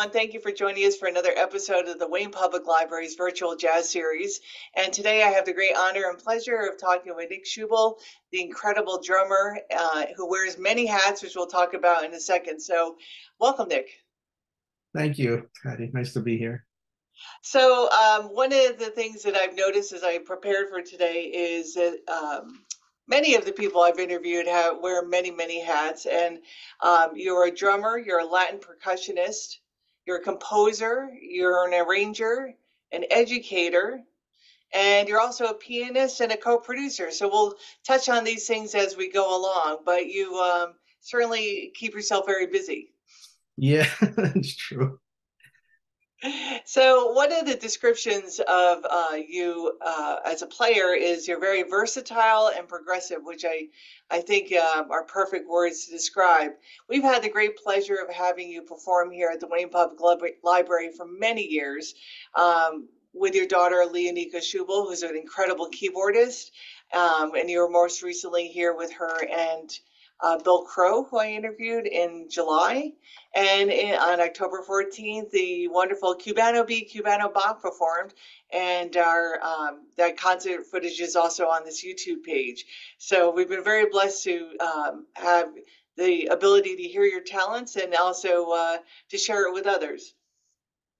everyone. Thank you for joining us for another episode of the Wayne Public Library's virtual jazz series. And today I have the great honor and pleasure of talking with Nick Scheuble, the incredible drummer who wears many hats, which we'll talk about in a second. So welcome, Nick. Thank you, Patty. Nice to be here. So one of the things that I've noticed as I prepared for today is that many of the people I've interviewed wear many hats. And you're a drummer, you're a Latin percussionist, you're a composer, you're an arranger, an educator, and you're also a pianist and a co-producer. So we'll touch on these things as we go along, but you certainly keep yourself very busy. Yeah, it's true. So one of the descriptions of you as a player is you're very versatile and progressive, which I think are perfect words to describe. We've had the great pleasure of having you perform here at the Wayne Public Library for many years with your daughter, Leonika Scheuble, who's an incredible keyboardist. And you were most recently here with her and Bill Crow, who I interviewed in July. And on October 14th, the wonderful Cubano B, Cubano Bach performed. And our that concert footage is also on this YouTube page. So we've been very blessed to have the ability to hear your talents and also to share it with others.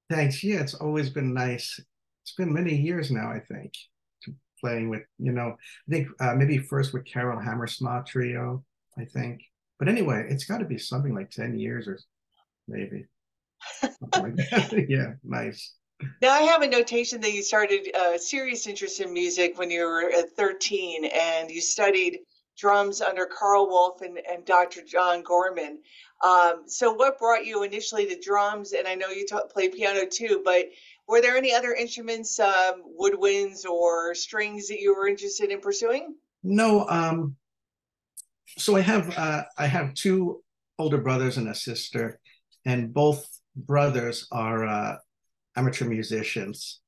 Thanks. Yeah, it's always been nice. It's been many years now, I think, playing with, I think maybe first with Carol Hammersmith Trio, I think. But anyway, it's got to be something like 10 years or maybe. Like that. Yeah, nice. Now, I have a notation that you started a serious interest in music when you were at 13, and you studied drums under Carl Wolf and Dr. John Gorman. So what brought you initially to drums? And I know you play piano too, but were there any other instruments, woodwinds or strings that you were interested in pursuing? No, so I have two older brothers and a sister, and both brothers are amateur musicians.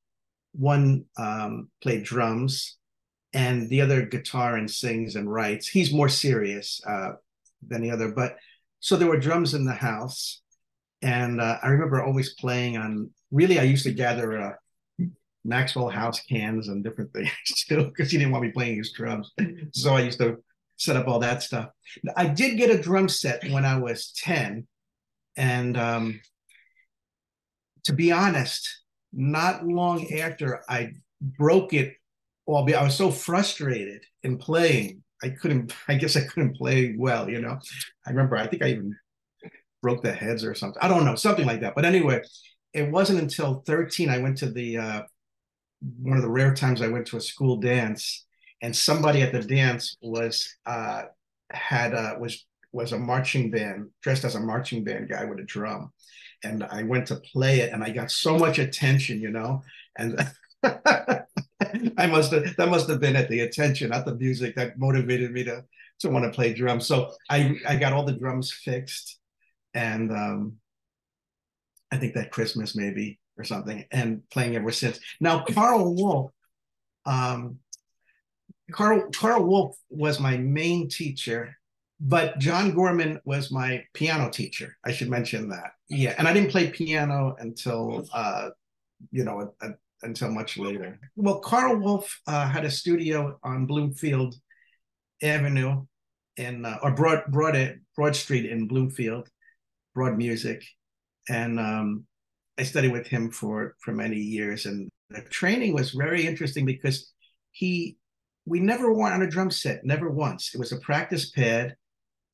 One played drums, and the other guitar and sings and writes. He's more serious than the other, but so there were drums in the house, and I remember always playing on. Really, I used to gather Maxwell House cans and different things too, because he didn't want me playing his drums. So I used to set up all that stuff. I did get a drum set when I was 10, and to be honest, not long after I broke it, I was so frustrated in playing. I guess I couldn't play well, I remember, I think I even broke the heads or something. I don't know, something like that. But anyway, it wasn't until 13 I went to the one of the rare times I went to a school dance, and somebody at the dance was a marching band, dressed as a marching band guy with a drum. And I went to play it, and I got so much attention, and that must have been at the attention, not the music, that motivated me to want to play drums. So I got all the drums fixed, and I think that Christmas maybe or something, and playing ever since. Now Carl Wolf was my main teacher, but John Gorman was my piano teacher. I should mention that. Yeah, and I didn't play piano until until much later. Well, Carl Wolf had a studio on Bloomfield Avenue or Broad Street in Bloomfield, Broad Music, and I studied with him for many years. And the training was very interesting because we never were on a drum set, never once. It was a practice pad.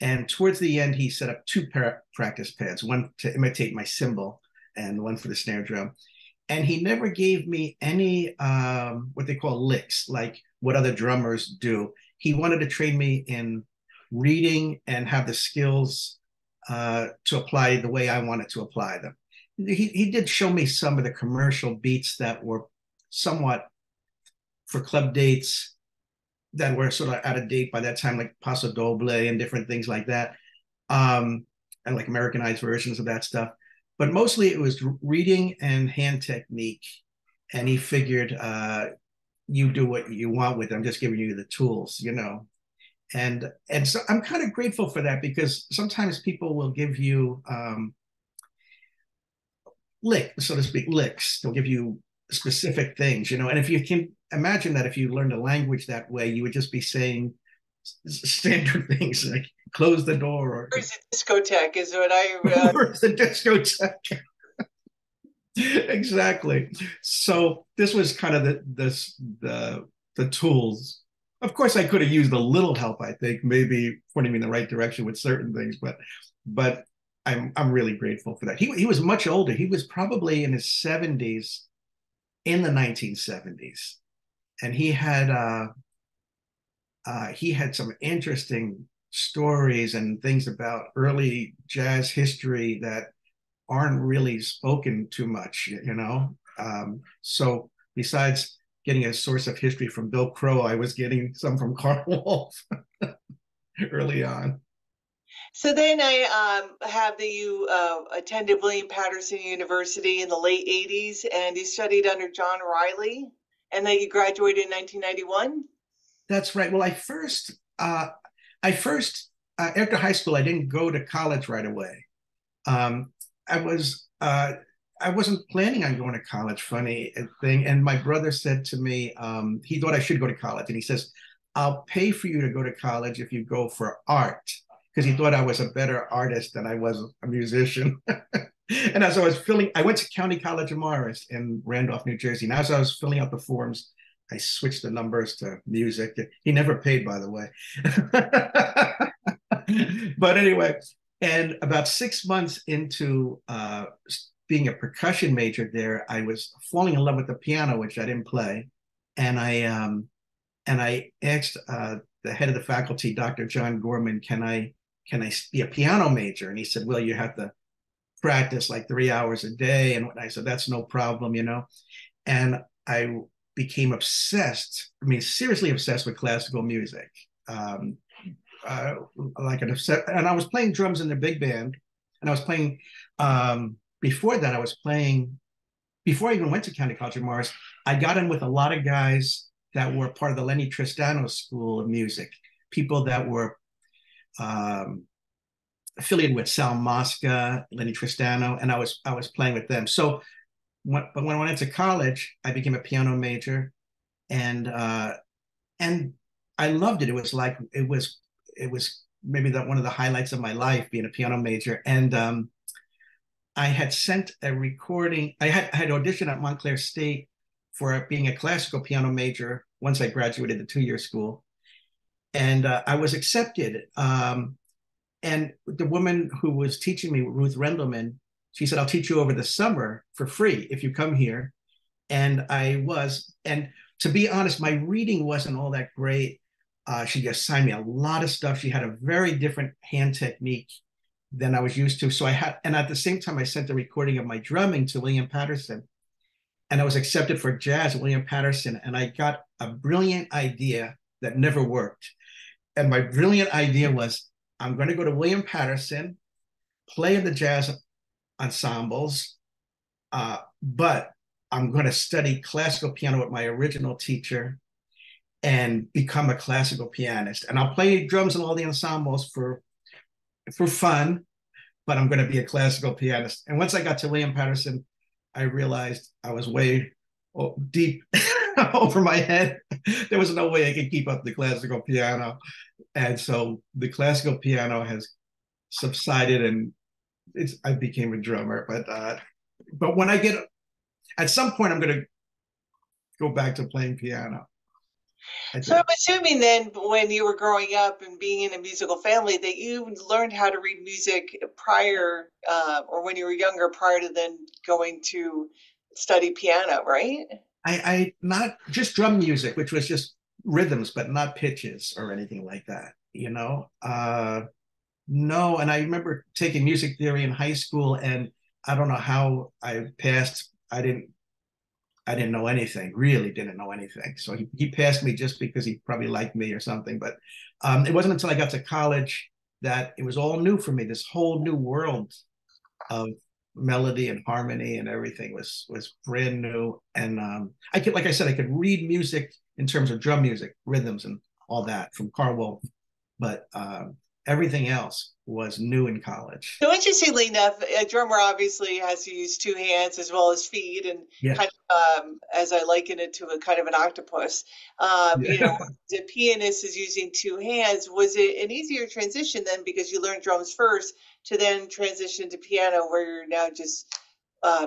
And towards the end, he set up two practice pads, one to imitate my cymbal and one for the snare drum. And he never gave me any what they call licks, like what other drummers do. He wanted to train me in reading and have the skills to apply the way I wanted to apply them. He did show me some of the commercial beats that were somewhat for club dates, that were sort of out of date by that time, like Paso Doble and different things like that, and like Americanized versions of that stuff. But mostly it was reading and hand technique. And he figured, you do what you want with it. I'm just giving you the tools, And so I'm kind of grateful for that, because sometimes people will give you lick, so to speak, licks. They'll give you specific things, you know. And if you can imagine that if you learned a language that way, you would just be saying standard things like close the door or Where's the discotheque is what where's the discotheque. Exactly. So this was kind of the tools. Of course, I could have used a little help. I think maybe pointing me in the right direction with certain things, but I'm really grateful for that. He was much older. He was probably in his 70s in the 1970s, and he had some interesting stories and things about early jazz history that aren't really spoken too much, you know. So besides getting a source of history from Bill Crow, I was getting some from Carl Wolf early on. So then I have that you attended William Patterson University in the late 80s and you studied under John Riley and then you graduated in 1991. That's right. Well, I first after high school, I didn't go to college right away. Um, I was I wasn't planning on going to college. Funny thing, and my brother said to me, he thought I should go to college, and he says, "I'll pay for you to go to college if you go for art," because he thought I was a better artist than I was a musician. And as I was filling, I went to County College of Morris in Randolph, New Jersey. And as I was filling out the forms, I switched the numbers to music. He never paid, by the way. But anyway, and about 6 months into being a percussion major there, I was falling in love with the piano, which I didn't play, and I asked the head of the faculty, Dr. John Gorman, can I be a piano major? And he said, well, you have to practice like 3 hours a day. And I said, that's no problem, you know. And I became obsessed. I mean, seriously obsessed with classical music. Um, like an obsessed, and I was playing drums in the big band, and I was playing. Before that, I was playing. Before I even went to County College of Morris, I got in with a lot of guys that were part of the Lenny Tristano School of Music, people that were affiliated with Sal Mosca, Lenny Tristano, and I was playing with them. So, but when I went into college, I became a piano major, and and I loved it. It was like it was maybe one of the highlights of my life being a piano major. And I had sent a recording. I had auditioned at Montclair State for being a classical piano major once I graduated the 2-year school, and I was accepted. And the woman who was teaching me, Ruth Rendelman, she said, "I'll teach you over the summer for free if you come here." And I was, and to be honest, my reading wasn't all that great. She assigned me a lot of stuff. She had a very different hand technique than I was used to. So I had, and at the same time, I sent a recording of my drumming to William Patterson, and I was accepted for jazz at William Patterson. And I got a brilliant idea that never worked. And my brilliant idea was, I'm going to go to William Patterson, play in the jazz ensembles, but I'm going to study classical piano with my original teacher and become a classical pianist. And I'll play drums in all the ensembles for fun, but I'm going to be a classical pianist. And once I got to William Patterson, I realized I was way deep over my head. There was no way I could keep up the classical piano. And so the classical piano has subsided, and I became a drummer. But when I get, at some point, I'm going to go back to playing piano. So I'm assuming then when you were growing up and being in a musical family that you learned how to read music prior or when you were younger prior to then going to study piano, right? I not just drum music, which was just rhythms, but not pitches or anything like that, you know? No, and I remember taking music theory in high school, and I don't know how I passed. I didn't know anything, really didn't know anything. So he passed me just because he probably liked me or something. But it wasn't until I got to college that it was all new for me. This whole new world of melody and harmony and everything was brand new. And I could, like I said, I could read music in terms of drum music, rhythms, and all that from Carl Wolf. But Everything else was new in college. So interestingly enough, a drummer obviously has to use two hands as well as feet, and Yeah. kind of, as I liken it to a kind of an octopus. You know, Yeah. the pianist is using two hands. Was it an easier transition then because you learned drums first to then transition to piano, where you're now just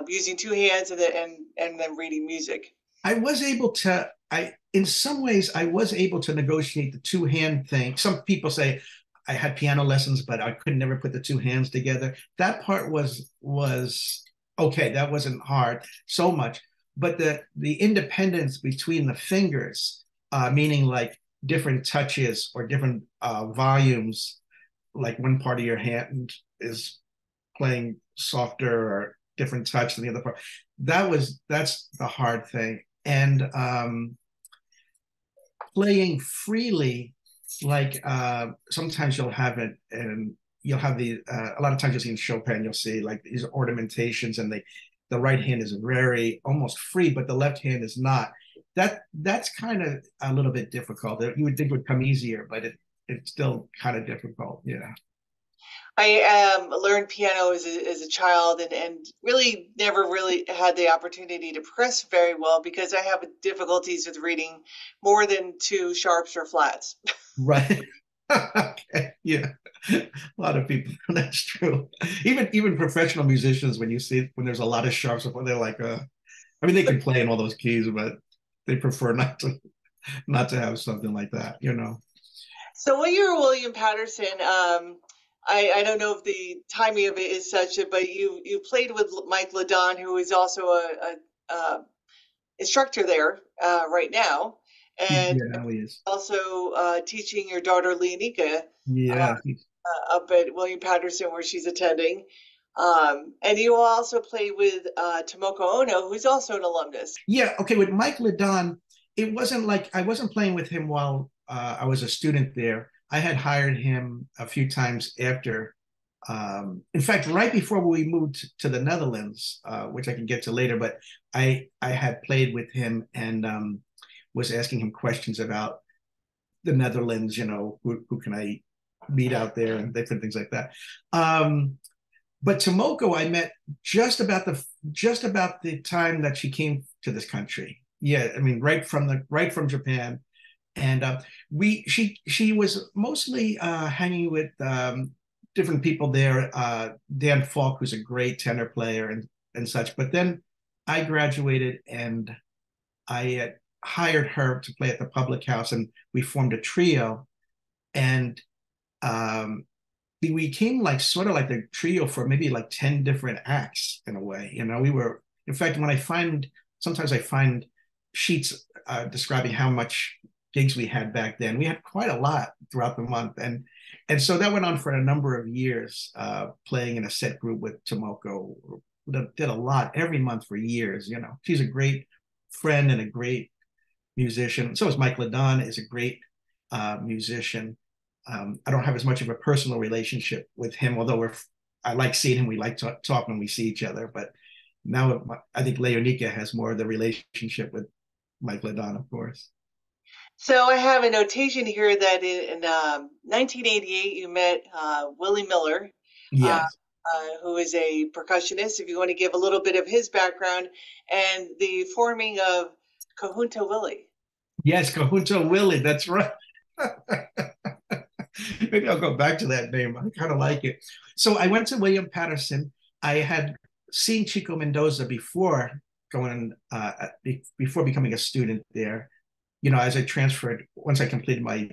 using two hands and then reading music? I was able to, in some ways, I was able to negotiate the two hand thing. Some people say I had piano lessons, but I could never put the two hands together. That part was okay. That wasn't hard so much, but the independence between the fingers, meaning like different touches or different volumes, like one part of your hand is playing softer or different touch than the other part. That's the hard thing. And playing freely, like sometimes you'll have it, and you'll have a lot of times you'll see in Chopin, you'll see like these ornamentations, and the right hand is very almost free, but the left hand is not. That's kind of a little bit difficult. You would think it would come easier, but it's still kind of difficult. Yeah. I learned piano as a child, and really never really had the opportunity to press very well because I have difficulties with reading more than two sharps or flats. Right. Okay. Yeah. A lot of people. That's true. Even professional musicians, when you see when there's a lot of sharps, they're like, I mean, they can play in all those keys, but they prefer not to have something like that. You know. So when you were William Patterson, I don't know if the timing of it is such, but you played with Mike Ladon, who is also a instructor there right now, and Yeah, he is. also teaching your daughter Leonika uh, Yeah. up at William Patterson where she's attending. And you also play with Tomoko Ono, who's also an alumnus. Yeah. Okay. With Mike Ladon, it wasn't like I wasn't playing with him while I was a student there. I had hired him a few times after. In fact, right before we moved to the Netherlands, which I can get to later, but I had played with him and was asking him questions about the Netherlands. You know, who can I meet out there and different things like that. But Tomoko, I met just about the time that she came to this country. Yeah, I mean, right from Japan, and she was mostly hanging with different people there. Dan Falk, who's a great tenor player and such. But then I graduated and I hired her to play at the public house, and we formed a trio. And um, we became like sort of like the trio for maybe like 10 different acts in a way. You know, we were, in fact, sometimes I find sheets describing how much gigs we had back then. We had quite a lot throughout the month. And so that went on for a number of years, playing in a set group with Tomoko. Did a lot every month for years. You know, she's a great friend and a great musician. So is Mike Ladon, is a great musician. I don't have as much of a personal relationship with him, although I like seeing him. We like talking when we see each other. But now I think Leonika has more of the relationship with Mike Ladon, of course. So I have a notation here that in 1988 you met Willie Miller, uh, Yes. who is a percussionist. If you want to give a little bit of his background and the forming of Kahunta Willie. Yes, Conjunto Willie. That's right. Maybe I'll go back to that name. I kind of like it. So I went to William Patterson. I had seen Chico Mendoza before becoming a student there. You know, as I transferred, once I completed my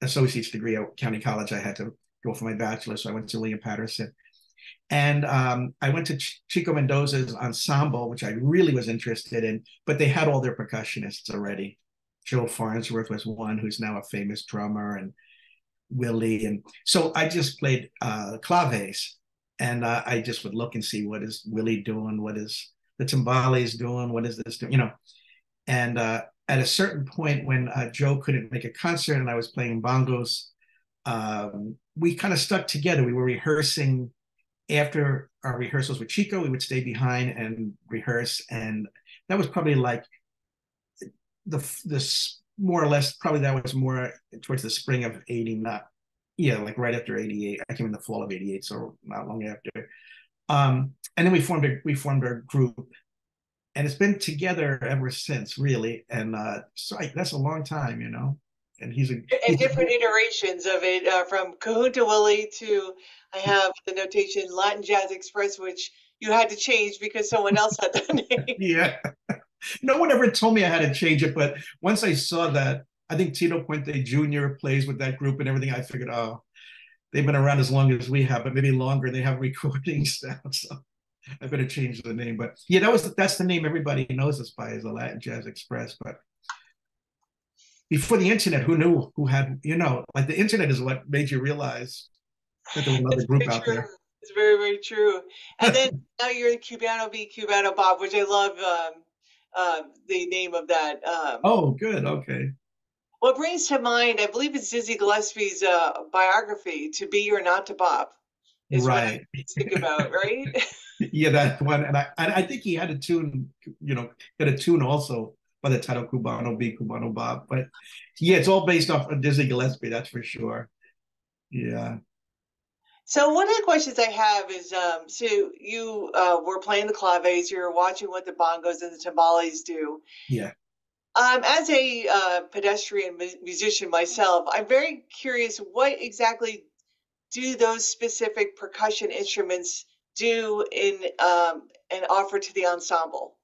associate's degree at County College, I had to go for my bachelor's. So I went to William Patterson. And I went to Chico Mendoza's ensemble, which I really was interested in, but they had all their percussionists already. Joe Farnsworth was one who's now a famous drummer, and Willie. And so I just played claves, and I just would look and see what is Willie doing, what is the timbales doing, what is this doing, you know. And at a certain point when Joe couldn't make a concert and I was playing bongos, we kind of stuck together. We were rehearsing after our rehearsals with Chico. We would stay behind and rehearse, and that was probably like this more or less. Probably that was more towards the spring of '89. yeah, like right after '88. I came in the fall of '88, so not long after. And then we formed our group, and it's been together ever since, really. And so that's a long time, you know. And And he's a different iterations of it, from Kahunta Willie to, I have the notation Latin Jazz Express, which you had to change because someone else had that name. yeah. No one ever told me I had to change it, but once I saw that, I think Tito Puente Jr. plays with that group and everything. I figured, oh, they've been around as long as we have, but maybe longer. They have recordings now, so I better change the name. But yeah, that's the name everybody knows us by, is the Latin Jazz Express. But before the internet, who knew who had, like the internet is what made you realize that there was another It's group very out true. there. It's very, very true. And then now you're the Cubano B, Cubano Bob, which I love, the name of that. Oh, good. Okay. What brings to mind, I believe it's Dizzy Gillespie's biography, "To Be or Not to Bob," is what I Right. think about, right? Yeah, that one. And I think he had a tune, got a tune also by the title Cubano B, Cubano Bob. But yeah, it's all based off of Dizzy Gillespie, that's for sure. Yeah. So one of the questions I have is, so you were playing the claves, you're watching what the bongos and the timbales do. Yeah. As a pedestrian musician myself, I'm very curious, what exactly do those specific percussion instruments do in, and offer to the ensemble?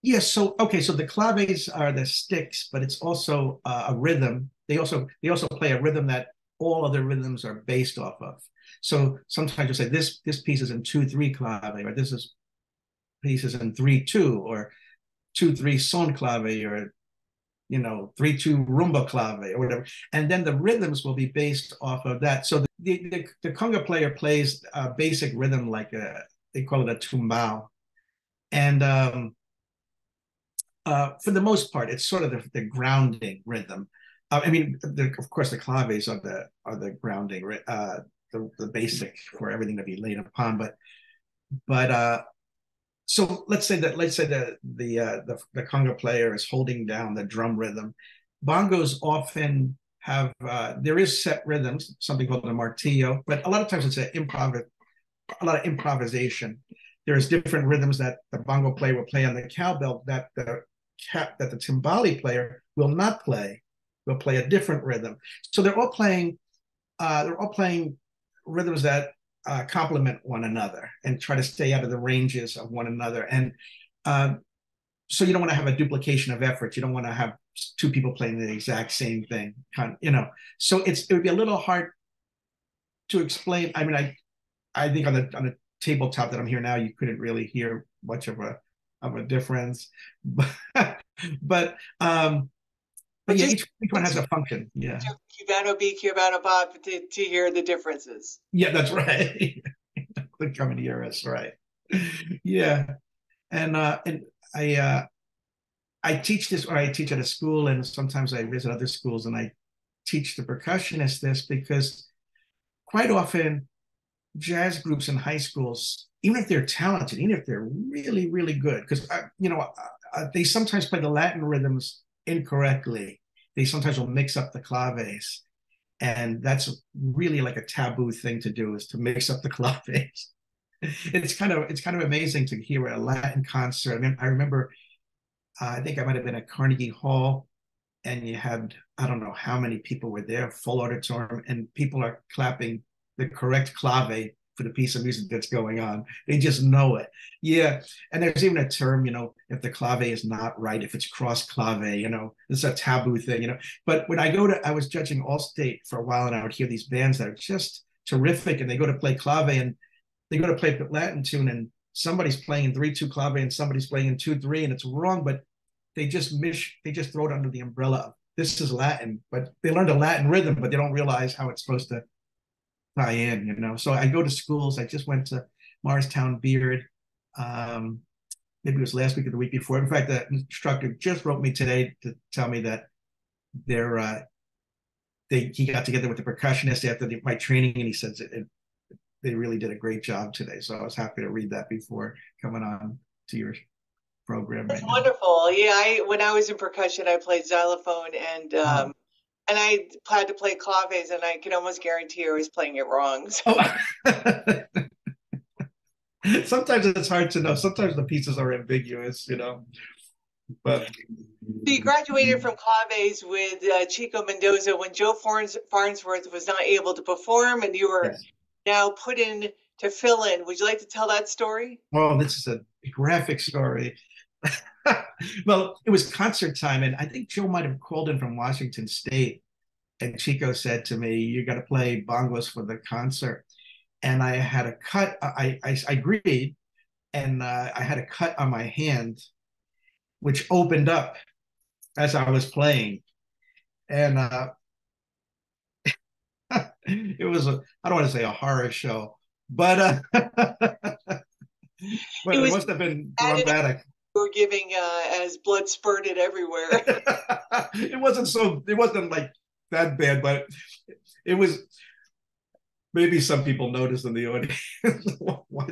Yeah, so okay, so the claves are the sticks, but it's also a rhythm. They also play a rhythm that all other rhythms are based off of. So sometimes you say this piece is in 2/3 clave, or this is piece is in 3/2, or 2/3 son clave, or 3/2 rumba clave, or whatever. And then the rhythms will be based off of that. So the conga player plays a basic rhythm like they call it a tumbao, and for the most part, it's sort of the grounding rhythm. I mean, of course, the claves are the grounding, the basic for everything to be laid upon. But so let's say that the conga player is holding down the drum rhythm. Bongos often have there is set rhythms, something called a martillo, but a lot of times it's a lot of improvisation. There's different rhythms that the bongo player will play on the cowbell that the timbali player will not play. Will play a different rhythm. So they're all playing rhythms that complement one another and try to stay out of the ranges of one another. And uh, so you don't want to have a duplication of efforts. You don't want to have two people playing the exact same thing. So it would be a little hard to explain. I mean, I think on the tabletop that I'm here now, you couldn't really hear much of a difference, but um, but But yeah, just each one has a function. Yeah, Cubano B, Cubano Bob to hear the differences. yeah, that's right. They're coming to hear us, right? Yeah, and I teach this, or I teach at a school, and sometimes I visit other schools, and I teach the percussionists this because quite often jazz groups in high schools, even if they're talented, even if they're really, really good, because they sometimes play the Latin rhythms incorrectly. They sometimes will mix up the claves, and that's really like a taboo thing to do, is to mix up the claves. It's kind of amazing to hear a Latin concert. I mean, I remember I think I might have been at Carnegie Hall, and you had, I don't know how many people were there, full auditorium, and people are clapping the correct clave for the piece of music that's going on. They just know it. Yeah. And there's even a term, if the clave is not right, if it's cross clave, it's a taboo thing. But when I was judging Allstate for a while, and I would hear these bands that are just terrific, and they go to play clave, and they go to play the Latin tune, and somebody's playing in 3/2 clave and somebody's playing in 2/3, and it's wrong, but they just throw it under the umbrella of this is Latin, but they learned a Latin rhythm, but they don't realize how it's supposed to tie in. So I go to schools. I just went to Morristown Beard. Maybe it was last week or the week before. In fact, the instructor just wrote me today to tell me that he got together with the percussionist after my training, and he says they really did a great job today. So I was happy to read that before coming on to your program That's right now. wonderful. Yeah, when I was in percussion, I played xylophone and Oh, and I had to play claves, and I can almost guarantee I was playing it wrong. So. Oh. Sometimes it's hard to know. Sometimes the pieces are ambiguous, but You graduated from claves with Chico Mendoza when Joe Farnsworth was not able to perform, and you were yes. now put in to fill in. Would you like to tell that story? Oh, this is a graphic story. Well, it was concert time, and I think Joe might have called in from Washington State, and Chico said to me, "You got to play bongos for the concert." And I had a cut. I agreed, and I had a cut on my hand, which opened up as I was playing, and it was I don't want to say a horror show, but It but it was must have been added dramatic. you were giving as blood spurted everywhere. It wasn't like that bad, but it was. Maybe some people noticed in the audience why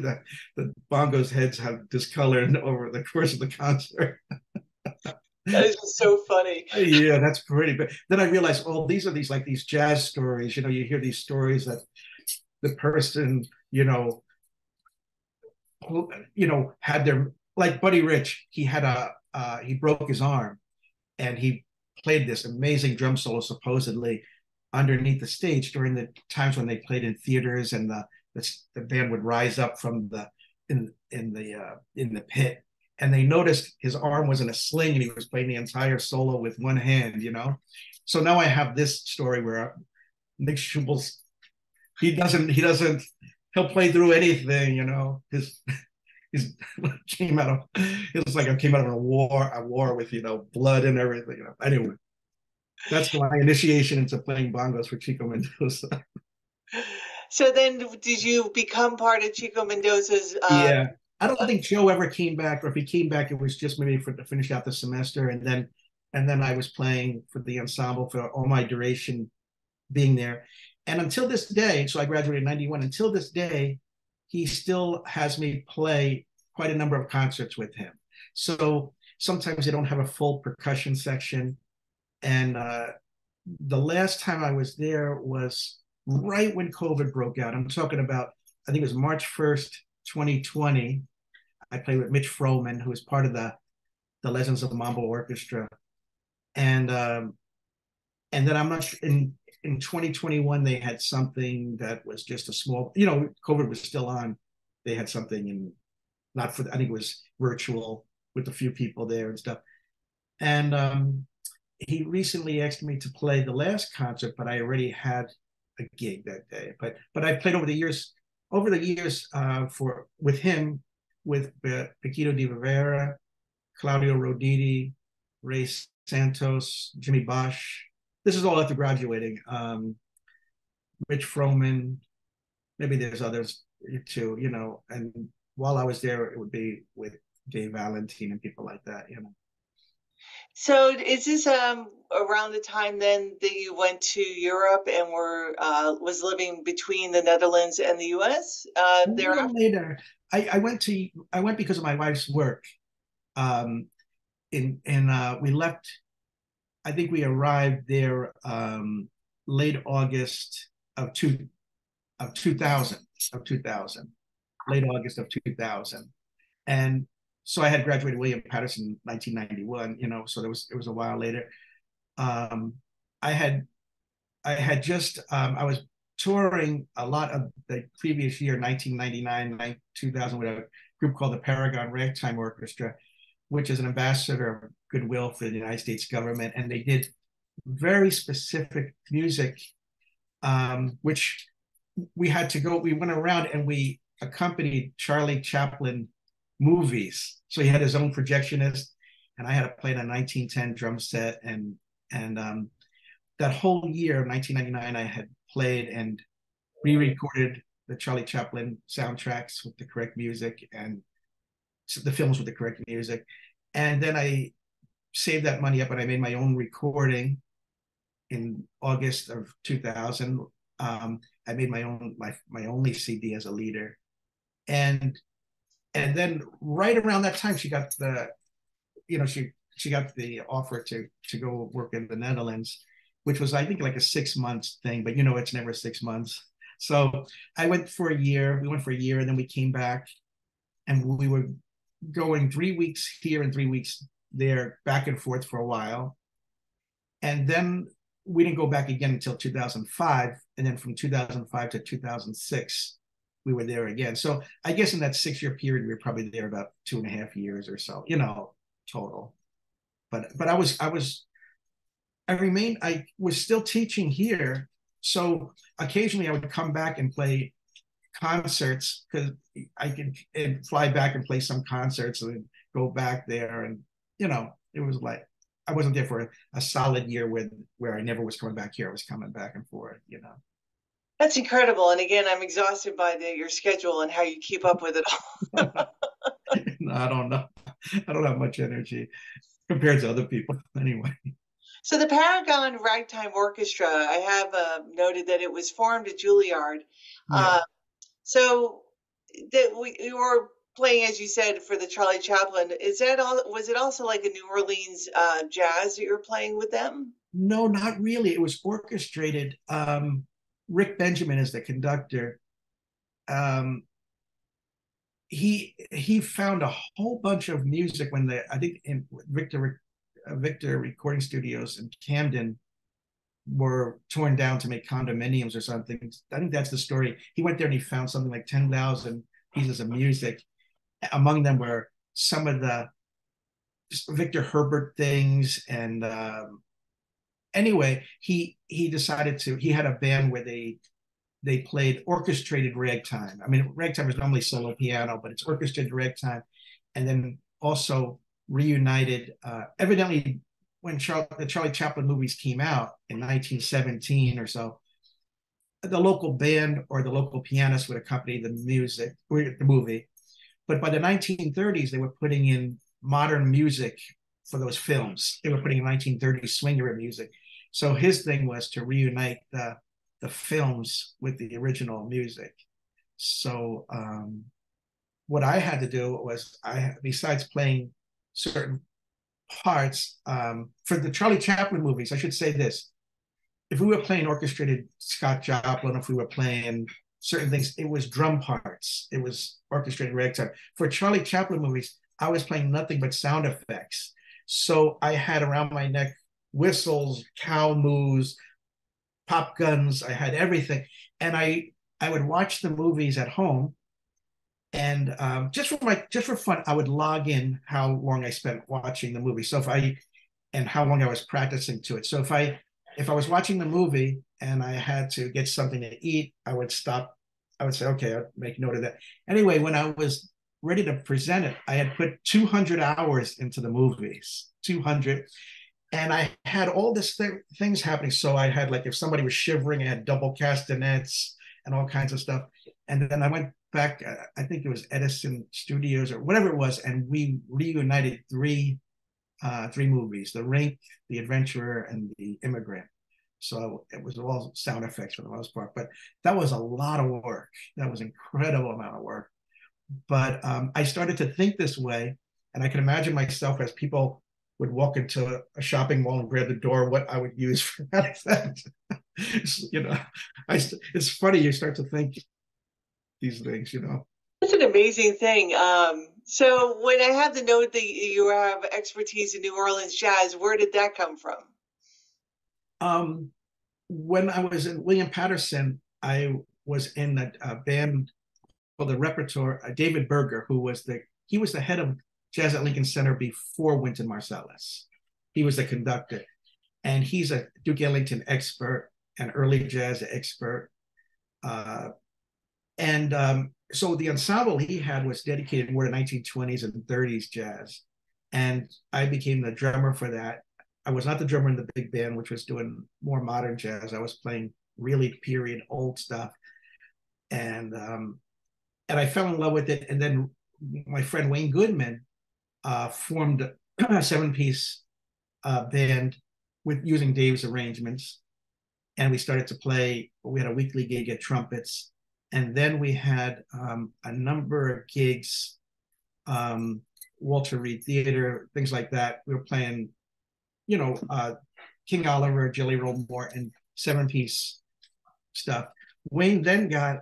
the bongos heads have discolored over the course of the concert. That is just so funny. Yeah, that's pretty. But then I realized, oh, these are these jazz stories. You hear these stories that the person, had their, like Buddy Rich. He had he broke his arm, and he played this amazing drum solo supposedly underneath the stage during the times when they played in theaters, and the band would rise up from the in the pit, and they noticed his arm was in a sling and he was playing the entire solo with one hand. So now I have this story where Nick Schubel's he'll play through anything. His came out of it was like I came out of a war with blood and everything. Anyway, that's my initiation into playing bongos for Chico Mendoza. So then, did you become part of Chico Mendoza's? Yeah, I don't think Joe ever came back, or if he came back, it was just maybe to finish out the semester, and then I was playing for the ensemble for all my duration being there, and until this day, so I graduated in '91. Until this day, he still has me play quite a number of concerts with him. So sometimes they don't have a full percussion section, and the last time I was there was right when COVID broke out. I'm talking about, I think it was March 1st, 2020. I played with Mitch Froman, who was part of the Legends of Mambo Orchestra. And then I'm not sure, in 2021, they had something that was just a small, COVID was still on. They had something not for, I think it was virtual with a few people there and stuff. And he recently asked me to play the last concert, but I already had a gig that day. But I played over the years with him, with Paquito de Rivera, Claudio Roditi, Ray Santos, Jimmy Bosch. This is all after graduating. Rich Froman, maybe there's others too, And while I was there, it would be with Dave Valentine and people like that. So is this around the time then that you went to Europe and was living between the Netherlands and the U.S. A little Thereafter? later, I went because of my wife's work. We left. I think we arrived there late August of 2000 late August of 2000, and so I had graduated William Patterson in 1991. So it was a while later. Um, I had just I was touring a lot of the previous year, 1999, 2000, with a group called the Paragon Ragtime Orchestra, which is an ambassador of goodwill for the United States government, and they did very specific music, which we had to go. We went around and we accompanied Charlie Chaplin movies. So he had his own projectionist, and I had to play a 1910 drum set, and that whole year of 1999, I had played and re-recorded the Charlie Chaplin soundtracks with the correct music and the films with the correct music. And then I saved that money up and I made my own recording in August of 2000. I made my only CD as a leader. And then right around that time, she got she got the offer to go work in the Netherlands. which was I think like a 6 months thing, but you know it's never 6 months. So I went for a year. We went for a year, and then we came back, and we were going 3 weeks here and 3 weeks there, back and forth for a while, and then we didn't go back again until 2005, and then from 2005 to 2006 we were there again. So I guess in that 6 year period we were probably there about 2.5 years or so, total. But I was still teaching here, so occasionally I would come back and play concerts because I could fly back and play some concerts and go back there, and it was like I wasn't there for a solid year where I never was coming back here. I was coming back and forth. That's incredible. And again, I'm exhausted by your schedule and how you keep up with it all. No, I don't know. I don't have much energy compared to other people. Anyway. So the Paragon Ragtime Orchestra, I have noted that it was formed at Juilliard. Yeah. So that you were playing, as you said, for the Charlie Chaplin. Is that all? Was it also like a New Orleans jazz that you're playing with them? No, not really. It was orchestrated. Rick Benjamin is the conductor. Um, he found a whole bunch of music when I think in Victor recording studios in Camden were torn down to make condominiums or something. I think that's the story. He went there and he found something like 10,000 pieces of music. Among them were some of the Victor Herbert things. And anyway, he decided he had a band where they played orchestrated ragtime. I mean, ragtime is normally solo piano, but it's orchestrated ragtime. And then also reunited, evidently when the Charlie Chaplin movies came out in 1917 or so, the local band or the local pianist would accompany the music or the movie. But by the 1930s, they were putting in modern music for those films. They were putting in 1930s swing era music. So his thing was to reunite the films with the original music. So what I had to do was, besides playing certain parts for the Charlie Chaplin movies, I should say this: if we were playing orchestrated Scott Joplin, if we were playing certain things, it was drum parts, it was orchestrated ragtime. For Charlie Chaplin movies, I was playing nothing but sound effects. So I had around my neck whistles, cow moos, pop guns. I had everything, and I would watch the movies at home, and just for fun, I would log in how long I spent watching the movie. So and how long I was practicing to it. So if I was watching the movie and I had to get something to eat, I would stop. I would say, okay, I'll make note of that. Anyway, when I was ready to present it, I had put 200 hours into the movies, 200. And I had all this things happening. So I had, like, if somebody was shivering, I had double castanets and all kinds of stuff. And then I went back, I think it was Edison Studios or whatever it was, and we reunited three movies: The Rink, The Adventurer, and The Immigrant. So it was all sound effects for the most part, but that was a lot of work. That was an incredible amount of work. But I started to think this way, and I can imagine myself as people would walk into a shopping mall and grab the door, what I would use for that effect. It's funny, you start to think these things. That's an amazing thing. So when I have the note that you have expertise in New Orleans jazz, where did that come from? When I was in William Patterson, I was in a band called the Repertoire. David Berger, he was the head of jazz at Lincoln Center before Wynton Marsalis. He was the conductor, and he's a Duke Ellington expert, an early jazz expert. So the ensemble he had was dedicated more to 1920s and 30s jazz. And I became the drummer for that. I was not the drummer in the big band, which was doing more modern jazz. I was playing really period old stuff. And I fell in love with it. And then my friend Wayne Goodman formed a 7-piece band using Dave's arrangements. And we started to play. We had a weekly gig at Trumpets. And then we had a number of gigs, Walter Reed Theater, things like that. We were playing, King Oliver, Jelly Roll Morton, and 7-piece stuff. Wayne then got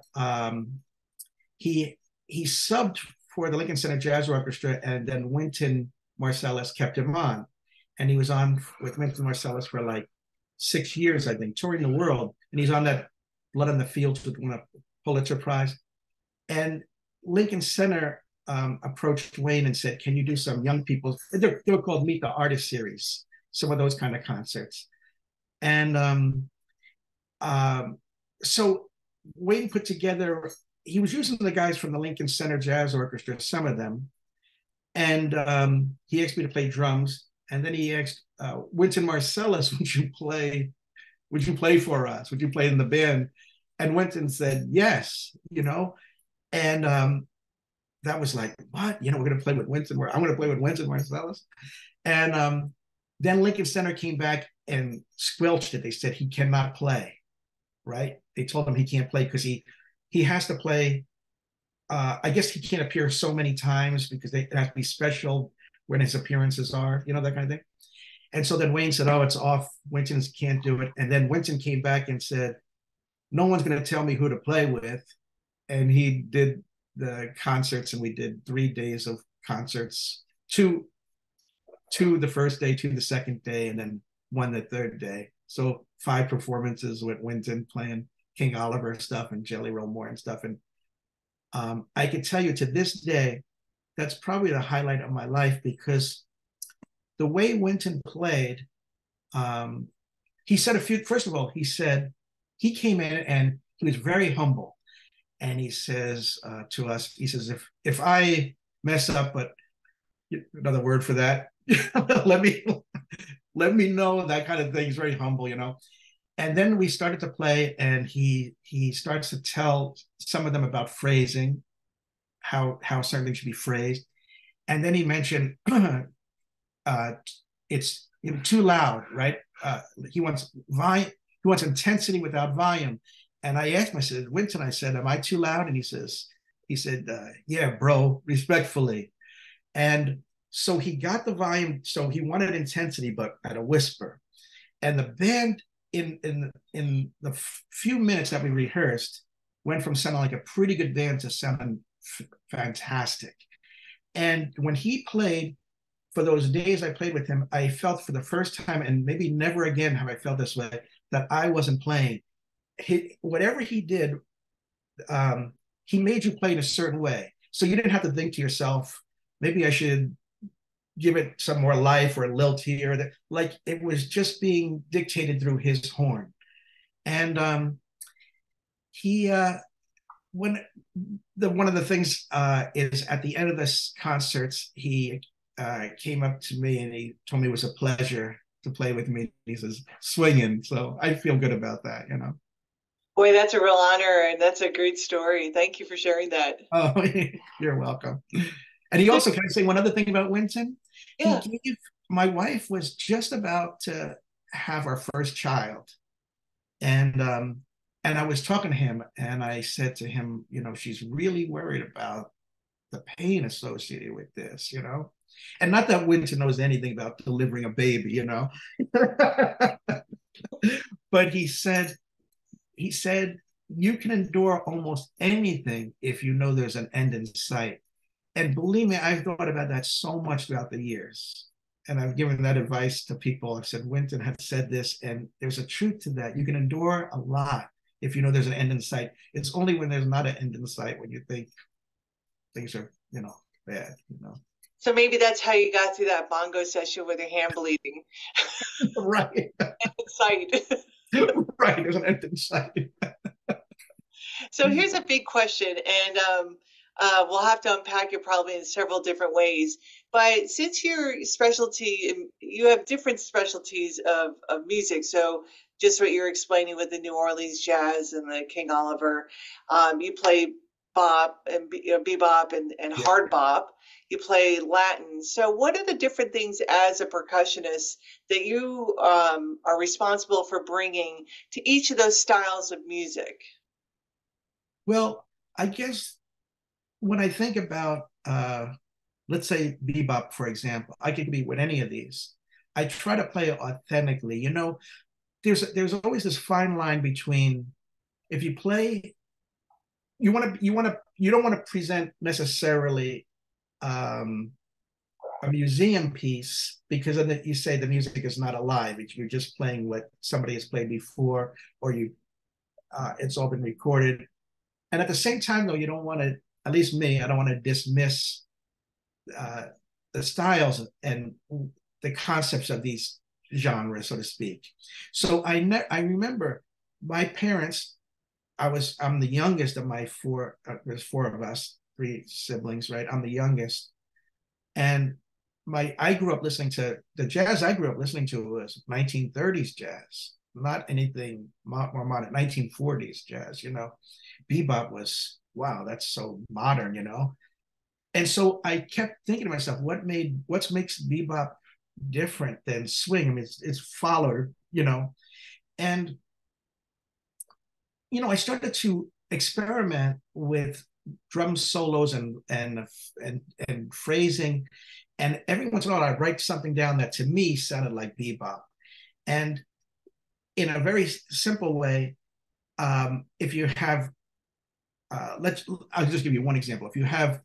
he subbed for the Lincoln Center Jazz Orchestra, and then Wynton Marsalis kept him on, and he was on with Wynton Marsalis for like 6 years, I think, touring the world, and he's on that Blood on the Fields with a Pulitzer Prize. And Lincoln Center approached Wayne and said, "Can you do some young people?" They were called Meet the Artist series, some of those kind of concerts, and so Wayne put together. He was using the guys from the Lincoln Center Jazz Orchestra, some of them, and he asked me to play drums. And then he asked Wynton Marsalis, "Would you play? Would you play for us? Would you play in the band?" And Wynton said, "Yes," and that was like, what? We're going to play with Wynton. I'm going to play with Wynton Marsalis. And then Lincoln Center came back and squelched it. They said he cannot play, right? They told him he can't play because he has to play. I guess he can't appear so many times because it has to be special when his appearances are, that kind of thing. And so then Wayne said, "Oh, it's off. Wynton can't do it." And then Wynton came back and said, "No one's going to tell me who to play with." And he did the concerts, and we did 3 days of concerts, two the first day, two the second day, and then one the third day. So 5 performances with Wynton playing King Oliver stuff and Jelly Roll Morton stuff. And I can tell you to this day, that's probably the highlight of my life, because the way Wynton played, he said first of all, he said, he came in and he was very humble. And he says to us, he says, if I mess up, but another word for that, let me know, that kind of thing. He's very humble, And then we started to play, and he starts to tell some of them about phrasing, how certain things should be phrased. And then he mentioned it's too loud, right? He wants intensity without volume. And I asked him, I said, "Wynton," I said, "am I too loud?" And he said, "Yeah, bro, respectfully." And so he got the volume. So he wanted intensity, but at a whisper. And the band, in the few minutes that we rehearsed, went from sounding like a pretty good band to sounding fantastic. And when he played, for those days I played with him, I felt for the first time, and maybe never again have I felt this way, that I wasn't playing. Whatever he did, he made you play in a certain way. So you didn't have to think to yourself, maybe I should give it some more life or lilt here. Like, it was just being dictated through his horn. And he, one of the things is at the end of this concerts, he came up to me and he told me it was a pleasure to play with me. He says, "Swinging." So I feel good about that, Boy, that's a real honor, and that's a great story. Thank you for sharing that. Oh, you're welcome. And he So, also, can I say one other thing about Wynton? He yeah. gave, my wife was just about to have our first child. And I was talking to him, and I said to him, she's really worried about the pain associated with this, And not that Wynton knows anything about delivering a baby, But he said, "You can endure almost anything if you know there's an end in sight." And believe me, I've thought about that so much throughout the years. And I've given that advice to people. I've said, Wynton had said this, and there's a truth to that. You can endure a lot if you know there's an end in sight. It's only when there's not an end in sight when you think things are, bad. So maybe that's how you got through that bongo session with your hand bleeding. Right. Sight. Right. There's an end in sight. So here's a big question, and we'll have to unpack it probably in several different ways. But since your specialty, you have different specialties of music. So just what you're explaining with the New Orleans jazz and the King Oliver, you play bop and bebop and Yeah. hard bop. You play Latin. So what are the different things as a percussionist that you are responsible for bringing to each of those styles of music? Well, I guess when I think about, let's say bebop, for example, I could be with any of these. I try to play it authentically. You know, there's always this fine line between if you play, you don't want to present necessarily um, a museum piece because then you say the music is not alive. You're just playing what somebody has played before, or it's all been recorded. And at the same time, though, you don't want to. At least me, I don't want to dismiss uh, the styles and the concepts of these genres, so to speak. So I remember my parents. I'm the youngest of my four. There's four of us, three siblings, right? I'm the youngest, and I grew up listening to the jazz I grew up listening to was 1930s jazz, not anything more modern. 1940s jazz, you know. Bebop was wow, that's so modern, you know. And so I kept thinking to myself, what makes bebop different than swing? I mean, it's followed, you know, and I started to experiment with drum solos and phrasing, and every once in a while I'd write something down that to me sounded like bebop. And in a very simple way, if you have I'll just give you one example. If you have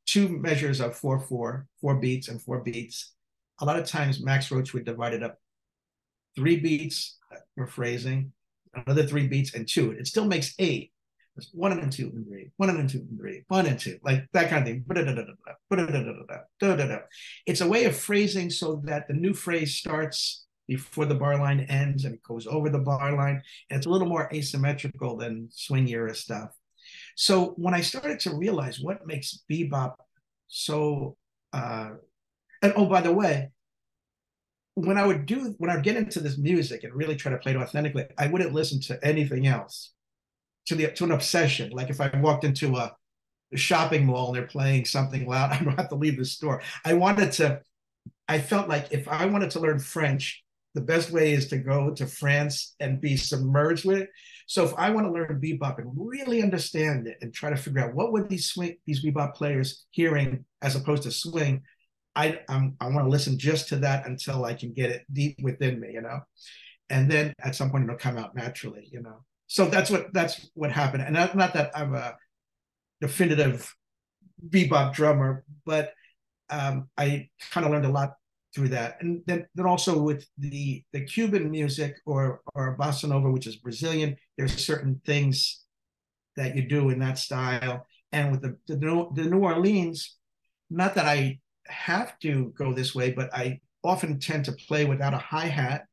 two measures of 4/4, 4 beats and 4 beats, a lot of times Max Roach would divide it up 3 beats for phrasing, another 3 beats and two. It still makes eight. It's one and two and three, one and two and three, one and two, like that kind of thing. It's a way of phrasing so that the new phrase starts before the bar line ends and it goes over the bar line. And it's a little more asymmetrical than swing era stuff. So when I started to realize what makes bebop so, and oh, by the way, when I would get into this music and really try to play it authentically, I wouldn't listen to anything else to an obsession. Like if I walked into a shopping mall and they're playing something loud, I don't have to leave the store. I felt like if I wanted to learn French, the best way is to go to France and be submerged with it. So if I want to learn bebop and really understand it and try to figure out what were these bebop players hearing as opposed to swing, I want to listen just to that until I can get it deep within me, you know. And then at some point it'll come out naturally, you know. So that's what happened. And not that I'm a definitive bebop drummer, but I kind of learned a lot through that. And then also with the Cuban music or bossa nova, which is Brazilian, there's certain things that you do in that style. And with the New Orleans, not that I have to go this way, but I often tend to play without a hi-hat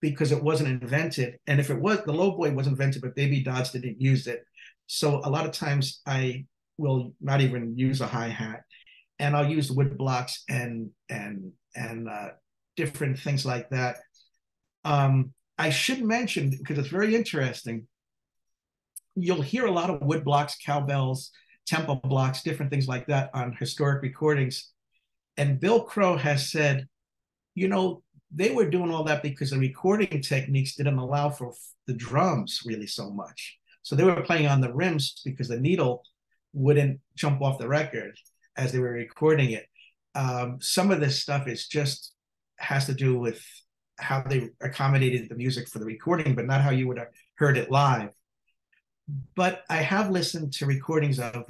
because it wasn't invented. And if it was, the low boy was invented, but Baby Dodds didn't use it. So a lot of times I will not even use a hi-hat, and I'll use wood blocks and different things like that. I should mention, because it's very interesting, you'll hear a lot of wood blocks, cowbells, tempo blocks, different things like that on historic recordings. And Bill Crow has said, you know, they were doing all that because the recording techniques didn't allow for the drums really so much. So they were playing on the rims because the needle wouldn't jump off the record as they were recording it. Some of this stuff has to do with how they accommodated the music for the recording, but not how you would have heard it live. But I have listened to recordings of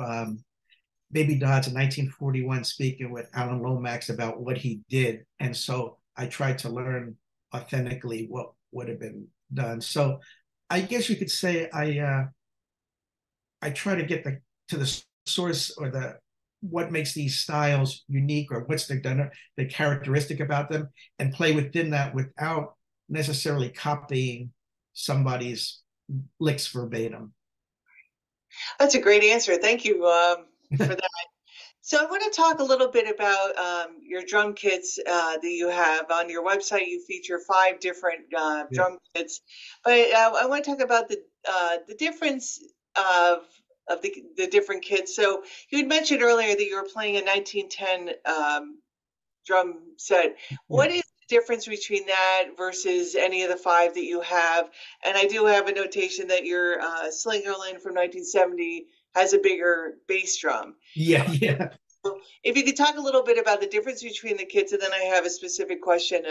Baby Dodds in 1941 speaking with Alan Lomax about what he did. And so I tried to learn authentically what would have been done. So I guess you could say I try to get to the source or what makes these styles unique or what's the characteristic about them and play within that without necessarily copying somebody's licks verbatim. That's a great answer. Thank you for that. So I want to talk a little bit about your drum kits that you have on your website. You feature 5 different Yeah. drum kits, but I want to talk about the difference of the different kits. So you had mentioned earlier that you were playing a 1910 drum set. Yeah. What is the difference between that versus any of the 5 that you have? And I do have a notation that your Slingerland from 1970 has a bigger bass drum. Yeah. If you could talk a little bit about the difference between the kits, and then I have a specific question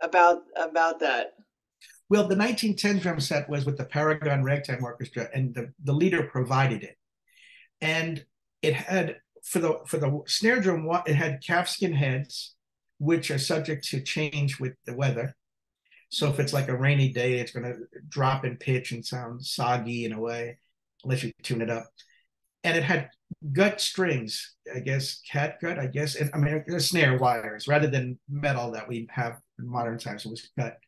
about that. Well, the 1910 drum set was with the Paragon Ragtime Orchestra, and the leader provided it. And it had, for the snare drum, it had calfskin heads, which are subject to change with the weather. So if it's like a rainy day, it's going to drop in pitch and sound soggy in a way, unless you tune it up. And it had gut strings, I guess, cat gut, I guess. I mean, snare wires rather than metal that we have in modern times. It was gut.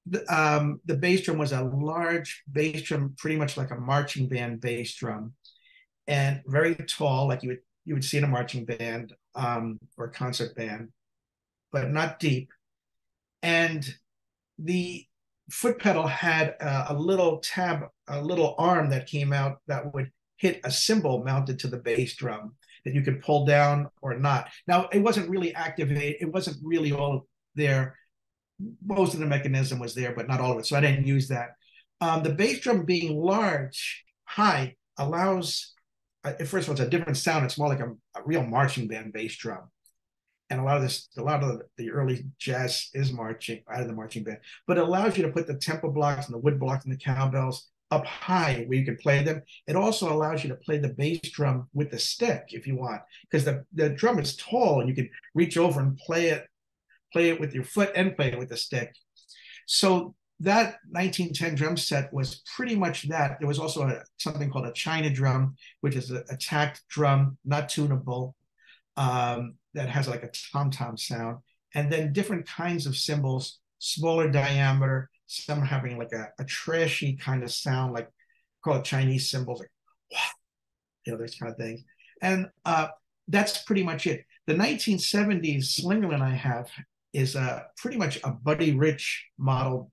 The bass drum was a large bass drum, pretty much like a marching band bass drum, and very tall, like you would see in a marching band or concert band, but not deep. And the foot pedal had a little tab, a little arm that came out that would hit a cymbal mounted to the bass drum that you could pull down or not. Now, it wasn't really activated. It wasn't really all there. Most of the mechanism was there, but not all of it. So I didn't use that. The bass drum being large, high, allows, first of all, it's a different sound. It's more like a real marching band bass drum. And a lot of the early jazz is marching out of the marching band, but it allows you to put the tempo blocks and the wood blocks and the cowbells up high where you can play them. It also allows you to play the bass drum with the stick if you want, because the drum is tall and you can reach over and play it with your foot and play it with the stick. So that 1910 drum set was pretty much that. There was also something called a China drum, which is a tacked drum, not tunable, that has like a tom-tom sound. And then different kinds of cymbals, smaller diameter, some having like a trashy kind of sound, like call it Chinese cymbals, like, those kind of things. And that's pretty much it. The 1970s Slingerland I have is pretty much a Buddy Rich model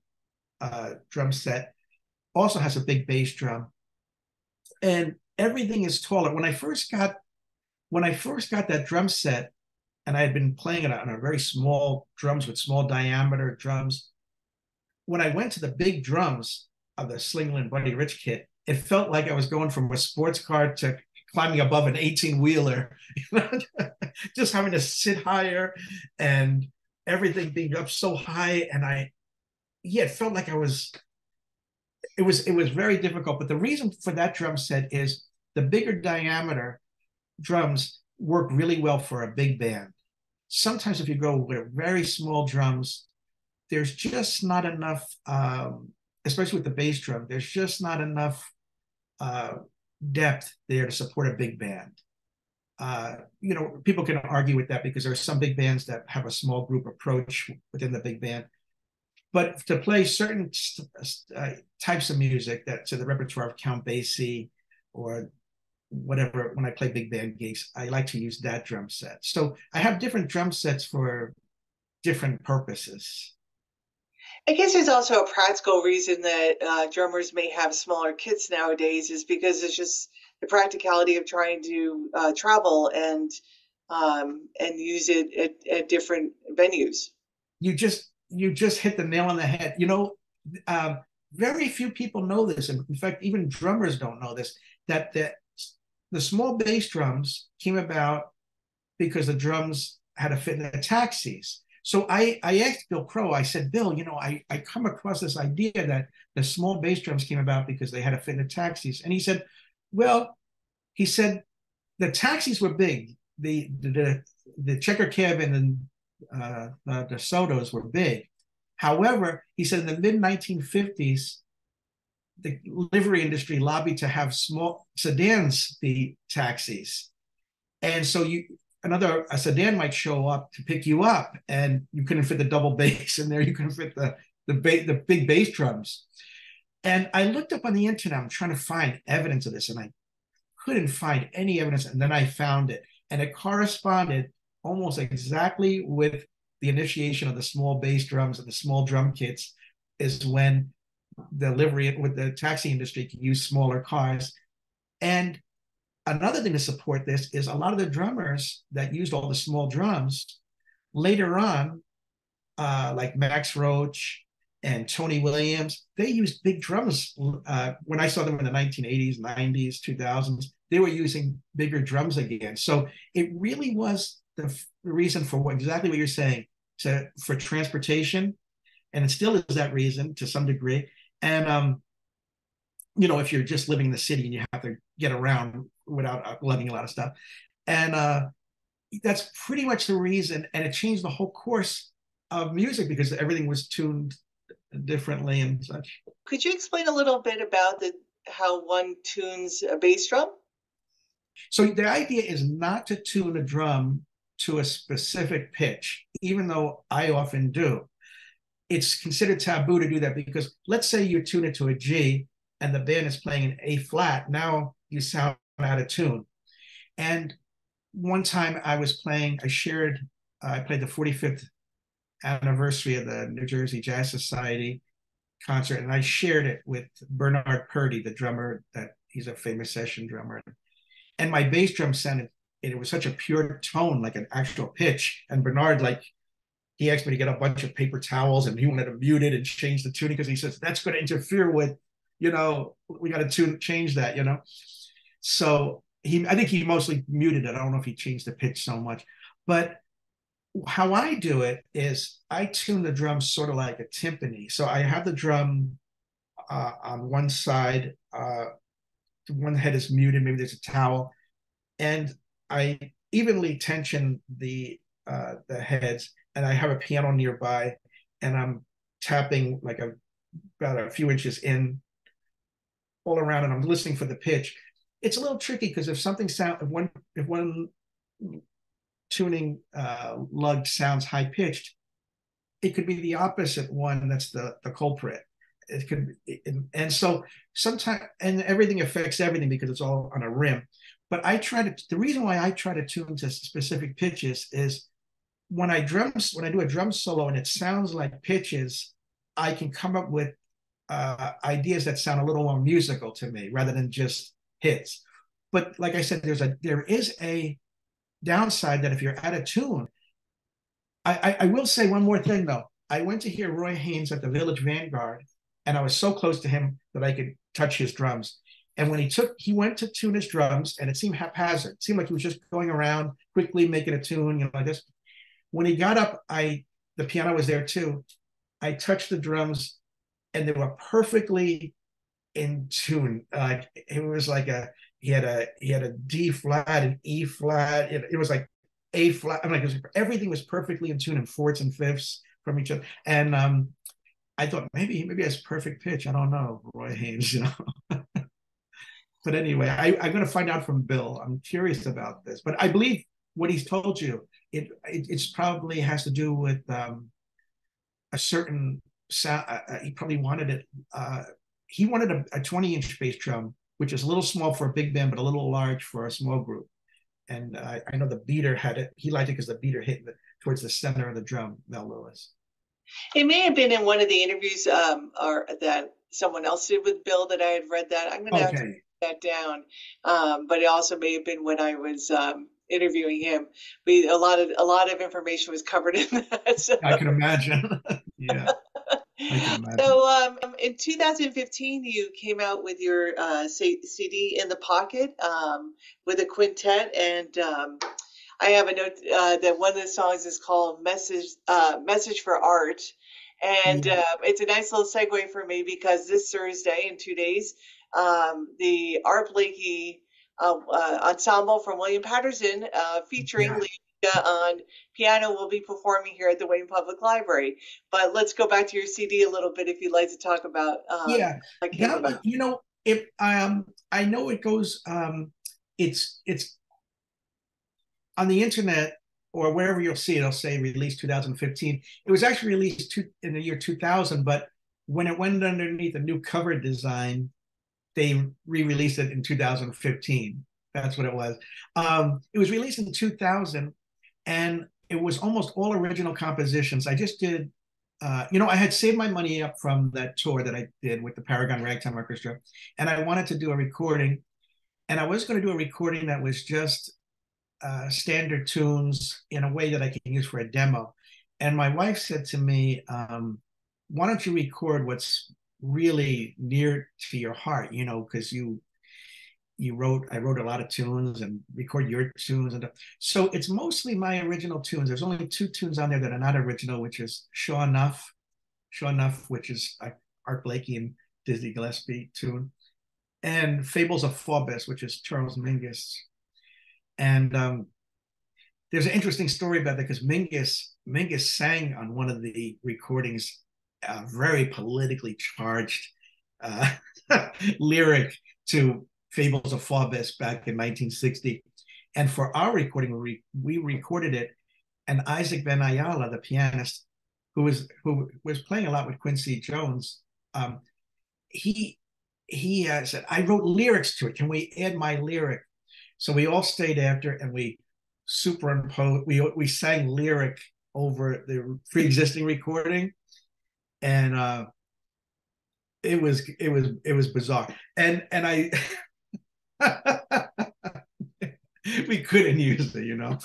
drum set. Also has a big bass drum, and everything is taller. When I first got that drum set, and I had been playing it on a very small drums with small diameter drums, when I went to the big drums of the Slingerland Buddy Rich kit, it felt like I was going from a sports car to climbing above an 18-wheeler, just having to sit higher and everything being up so high. And it felt like it was very difficult. But the reason for that drum set is the bigger diameter drums work really well for a big band. Sometimes if you go with very small drums, there's just not enough, especially with the bass drum, there's just not enough depth there to support a big band. People can argue with that because there are some big bands that have a small group approach within the big band. But to play certain types of music that's in the repertoire of Count Basie or whatever, when I play big band gigs, I like to use that drum set. So I have different drum sets for different purposes. I guess there's also a practical reason that drummers may have smaller kits nowadays, is because it's just the practicality of trying to travel and use it at different venues. You just hit the nail on the head. Very few people know this. In fact, even drummers don't know this, that the small bass drums came about because the drums had to fit in the taxis. So I asked Bill Crow, I said, Bill, I come across this idea that the small bass drums came about because they had to fit in the taxis. And he said, the taxis were big. The checker cab and the DeSotos were big. However, he said in the mid-1950s, the livery industry lobbied to have small sedans be taxis. And so a sedan might show up to pick you up, and you couldn't fit the double bass in there. You couldn't fit the big bass drums. And I looked up on the internet, I'm trying to find evidence of this, and I couldn't find any evidence. And then I found it, and it corresponded almost exactly with the initiation of the small bass drums and the small drum kits, is when the livery with the taxi industry can use smaller cars. And another thing to support this is a lot of the drummers that used all the small drums later on, like Max Roach and Tony Williams, they used big drums. When I saw them in the 1980s, 90s, 2000s, they were using bigger drums again. So it really was the reason for exactly what you're saying, for transportation, and it still is that reason to some degree. And if you're just living in the city and you have to get around without lugging a lot of stuff, and that's pretty much the reason. And it changed the whole course of music because everything was tuned differently and such. Could you explain a little bit about how one tunes a bass drum? So the idea is not to tune a drum to a specific pitch, even though I often do. It's considered taboo to do that because let's say you tune it to a G and the band is playing an A flat. Now you sound out of tune. And one time I played the 45th anniversary of the New Jersey Jazz Society concert, and I shared it with Bernard Purdy, the drummer, that he's a famous session drummer. And my bass drum sounded, it was such a pure tone, like an actual pitch. And Bernard, he asked me to get a bunch of paper towels and he wanted to mute it and change the tuning because he says that's going to interfere with, we got to change that, So I think he mostly muted it. I don't know if he changed the pitch so much, but how I do it is I tune the drum sort of like a timpani. So I have the drum on one side, one head is muted, maybe there's a towel, and I evenly tension the heads, and I have a piano nearby, and I'm tapping about a few inches in all around, and I'm listening for the pitch. It's a little tricky because if one tuning lug sounds high pitched, it could be the opposite one that's the culprit. It could, and so sometimes, and everything affects everything because it's all on a rim. But the reason why I try to tune to specific pitches is when I do a drum solo and it sounds like pitches, I can come up with ideas that sound a little more musical to me rather than just hits. But like I said, there is a downside that if you're out of tune, I will say one more thing though. I went to hear Roy Haynes at the Village Vanguard, and I was so close to him that I could touch his drums. And when he went to tune his drums, and it seemed haphazard. It seemed like he was just going around quickly making a tune, like this. When he got up, the piano was there too. I touched the drums, and they were perfectly in tune. It was like he had a D flat, an E flat. It was like A flat. I'm like, everything was perfectly in tune in fourths and fifths from each other. And I thought maybe he has perfect pitch. I don't know, Roy Haynes, But anyway, I'm going to find out from Bill. I'm curious about this, but I believe what he's told you, it's probably has to do with a certain sound. He probably wanted it. He wanted a 20-inch bass drum, which is a little small for a big band, but a little large for a small group. And I know the beater had it. He liked it because the beater hit towards the center of the drum, Mel Lewis. It may have been in one of the interviews or that someone else did with Bill that I had read that. I'm going to have to write that down. But it also may have been when I was interviewing him. A lot of information was covered in that. So. I can imagine. Yeah. So in 2015, you came out with your CD In the Pocket with a quintet, and I have a note that one of the songs is called Message for Art. And it's a nice little segue for me because this Thursday, in 2 days, the Art Blakey ensemble from William Patterson featuring Leah on piano will be performing here at the Wayne Public Library. But let's go back to your CD a little bit if you'd like to talk about I know it goes it's on the internet or wherever you'll see it, it'll say released 2015. It was actually released in the year 2000, but when it went underneath a new cover design, they re-released it in 2015. That's what it was. It was released in 2000, and it was almost all original compositions. I just did, I had saved my money up from that tour that I did with the Paragon Ragtime Orchestra, and I wanted to do a recording. And I was going to do a recording that was just standard tunes in a way that I can use for a demo. And my wife said to me, why don't you record what's really near to your heart, because I wrote a lot of tunes and record your tunes. And so it's mostly my original tunes. There's only two tunes on there that are not original, which is Sure Enough, which is Art Blakey and Dizzy Gillespie tune, and Fables of Forbes, which is Charles Mingus. And there's an interesting story about that because Mingus sang on one of the recordings a very politically charged uh, lyric to Fables of Forbes back in 1960. And for our recording, we recorded it, and Isaac Ben Ayala, the pianist, who was playing a lot with Quincy Jones, he said, "I wrote lyrics to it. Can we add my lyric?" So we all stayed after, and we superimposed. We sang lyric over the pre-existing recording, and it was bizarre. And I we couldn't use it, you know.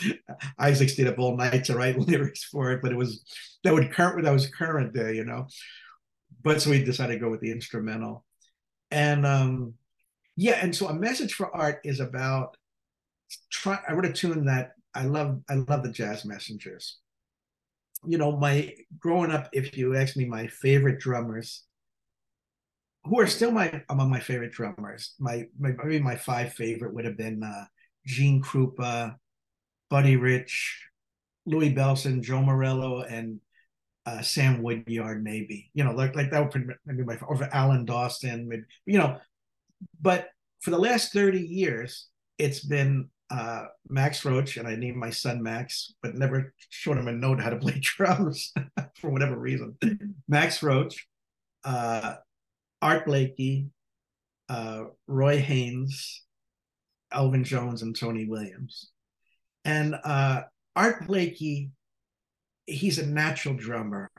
Isaac stayed up all night to write lyrics for it, but that was current day, you know. But so we decided to go with the instrumental. And yeah, and so A Message for Art is about I wrote a tune that I love the Jazz Messengers. You know, my growing up, if you ask me my favorite drummers, who are still among my favorite drummers, maybe my five favorite would have been Gene Krupa, Buddy Rich, Louis Bellson, Joe Morello, and Sam Woodyard, maybe. You know, like that would maybe my or Alan Dawson, you know. But for the last 30 years, it's been Max Roach, and I named my son Max, but never showed him a note how to play drums for whatever reason. Max Roach, Art Blakey, Roy Haynes, Elvin Jones, and Tony Williams. And Art Blakey, he's a natural drummer.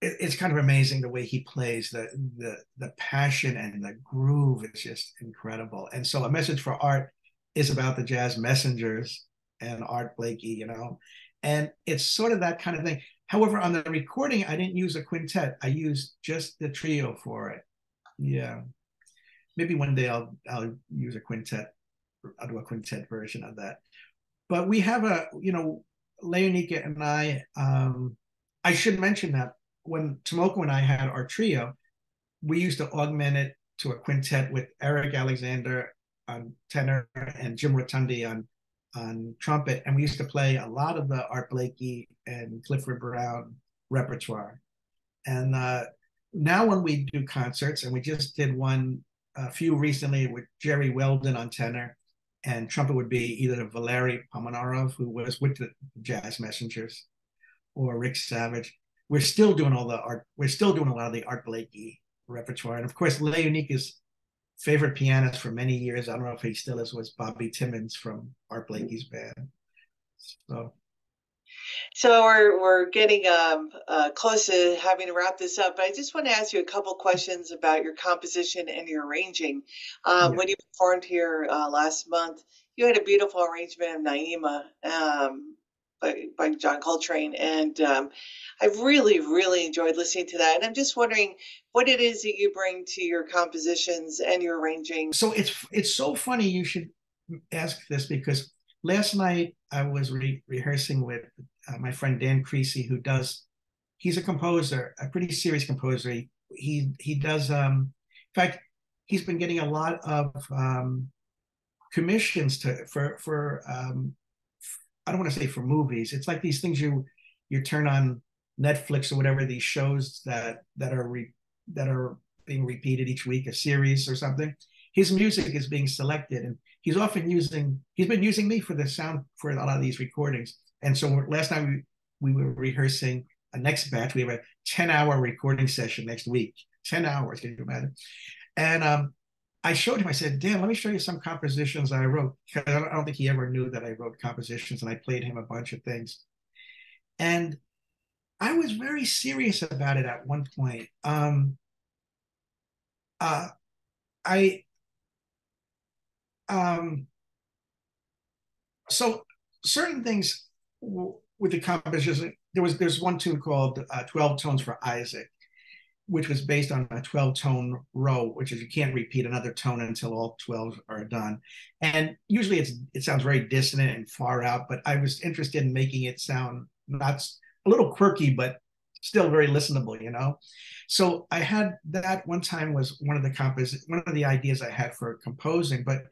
It's kind of amazing the way he plays. The passion and the groove is just incredible. And so A Message for Art is about the Jazz Messengers and Art Blakey, you know, and it's sort of that kind of thing. However, on the recording, I didn't use a quintet. I used just the trio for it. Yeah, maybe one day I'll use a quintet. I'll do a quintet version of that. But we have Leonika and I should mention that when Tomoko and I had our trio, we used to augment it to a quintet with Eric Alexander on tenor and Jim Rotundi on trumpet, and we used to play a lot of the Art Blakey and Clifford Brown repertoire. And now when we do concerts, and we just did a few recently with Jerry Weldon on tenor, and trumpet would be either Valery Pomonarov, who was with the Jazz Messengers, or Rick Savage. We're still doing a lot of the Art Blakey repertoire. And of course, Leonika's favorite pianist for many years, I don't know if he still is, was Bobby Timmons from Art Blakey's band. So we're getting close to having to wrap this up, but I just want to ask you a couple questions about your composition and your arranging. Yeah. When you performed here last month, you had a beautiful arrangement of Naima by John Coltrane, and I really, really enjoyed listening to that. And I'm just wondering what it is that you bring to your compositions and your arranging. So it's so funny you should ask this, because last night I was rehearsing with my friend Dan Creasy, he's a composer, a pretty serious composer. He does, in fact, he's been getting a lot of commissions for I don't want to say for movies. It's like these things you turn on Netflix or whatever, these shows that are being repeated each week, a series or something. His music is being selected, and he's been using me for the sound for a lot of these recordings. And so last time we were rehearsing a next batch. We have a 10-hour recording session next week. 10 hours, can you imagine? And I showed him, I said, Dan, let me show you some compositions I wrote. Because I don't think he ever knew that I wrote compositions, and I played him a bunch of things. And I was very serious about it at one point. So certain things with the composition, there's one tune called 12 Tones for Isaac. which was based on a 12-tone row, which is you can't repeat another tone until all 12 are done. And usually it sounds very dissonant and far out, but I was interested in making it sound not a little quirky, but still very listenable, you know? So I had that one time was one of the ideas I had for composing, but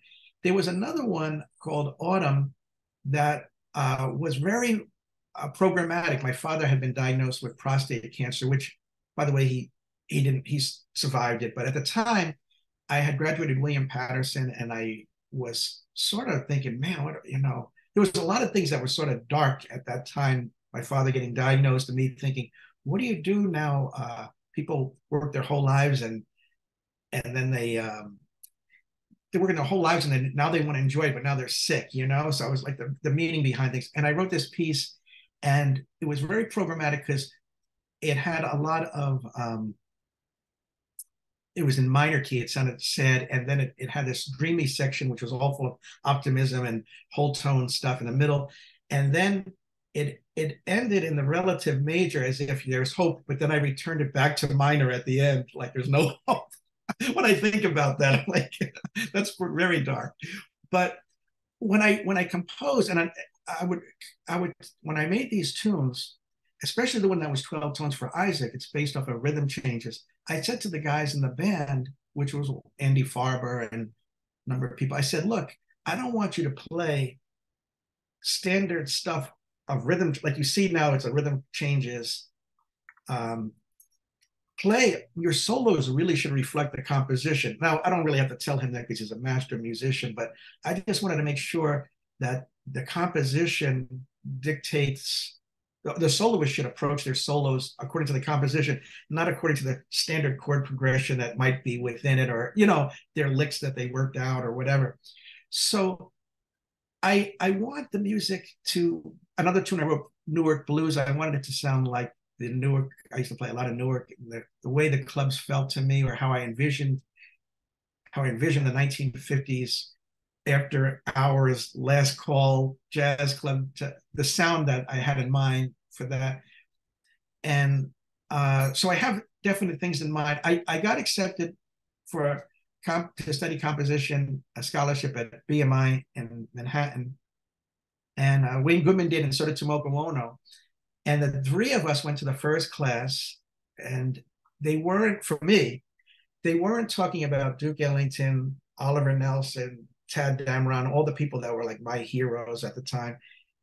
there was another one called Autumn that was very programmatic. My father had been diagnosed with prostate cancer, which, by the way, he survived it. But at the time, I had graduated William Patterson, and I was sort of thinking, man, what, you know, there was a lot of things that were sort of dark at that time. My father getting diagnosed, and me thinking, what do you do now? People work their whole lives, and then they work their whole lives, and then now they want to enjoy it, but now they're sick, you know. So I was like the meaning behind things, and I wrote this piece, and it was very programmatic because it had a lot of it was in minor key. It sounded sad, and then it had this dreamy section, which was all full of optimism and whole tone stuff in the middle, and then it ended in the relative major as if there's hope, but then I returned it back to minor at the end, like there's no hope. When I think about that, I'm like, that's very dark. But when I compose, and I would when I made these tunes, especially the one that was 12 tones for Isaac, it's based off of rhythm changes. I said to the guys in the band, which was Andy Farber and a number of people, I said, look, I don't want you to play standard stuff of rhythm like you see now. It's a rhythm changes. Play your solos really should reflect the composition. Now, I don't really have to tell him that because he's a master musician, but I just wanted to make sure that the composition dictates the soloist should approach their solos according to the composition, not according to the standard chord progression that might be within it, or you know, their licks that they worked out or whatever. So I want the music to another tune I wrote, Newark Blues. I wanted it to sound like the Newark. I used to play a lot of Newark. The way the clubs felt to me, or how I envisioned the 1950s after hours, last call, jazz club, the sound that I had in mind for that. And so I have definite things in mind. I got accepted for to study composition, a scholarship at BMI in Manhattan. And Wayne Goodman did, and so did Tomoko Ono. And the three of us went to the first class, and they weren't, for me, they weren't talking about Duke Ellington, Oliver Nelson, Tad Dameron, all the people that were like my heroes at the time.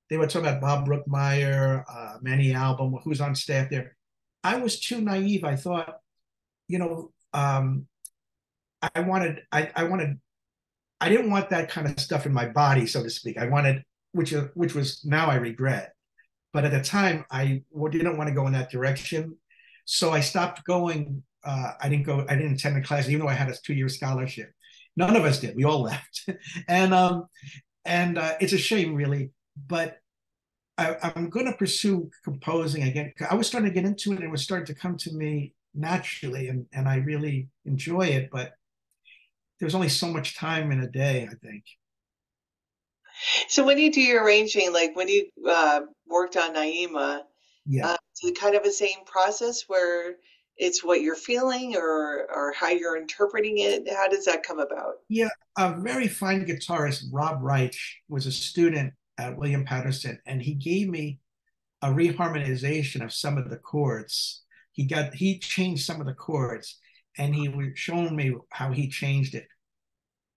They were talking about Bob Brookmeyer, Manny Album, who's on staff there. I was too naive. I thought, you know, I didn't want that kind of stuff in my body, so to speak. I wanted, which was now I regret. But at the time, I didn't want to go in that direction. So I stopped going. I didn't attend the class, even though I had a 2-year scholarship. None of us did. We all left. and it's a shame, really. But I'm going to pursue composing again. I was starting to get into it, and it was starting to come to me naturally, and I really enjoy it. But there's only so much time in a day, I think. So when you do your arranging, like when you worked on Naima, Yeah. is it kind of the same process where it's what you're feeling or how you're interpreting it? How does that come about? Yeah, a very fine guitarist, Rob Reich, was a student at William Patterson, and he gave me a reharmonization of some of the chords. He changed some of the chords, and he was showing me how he changed it.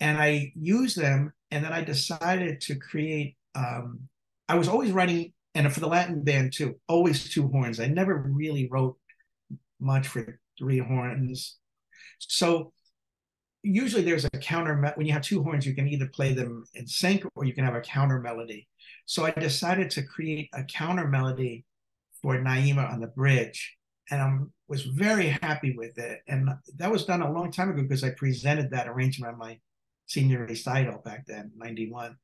And I used them, and then I decided to create. I was always writing, and for the Latin band too, always two horns. I never really wrote much for three horns. So usually there's a counter when you have two horns, you can either play them in sync or you can have a counter melody. So I decided to create a counter melody for Naima on the bridge, and I was very happy with it. And that was done a long time ago because I presented that arrangement on my senior recital back then, 91.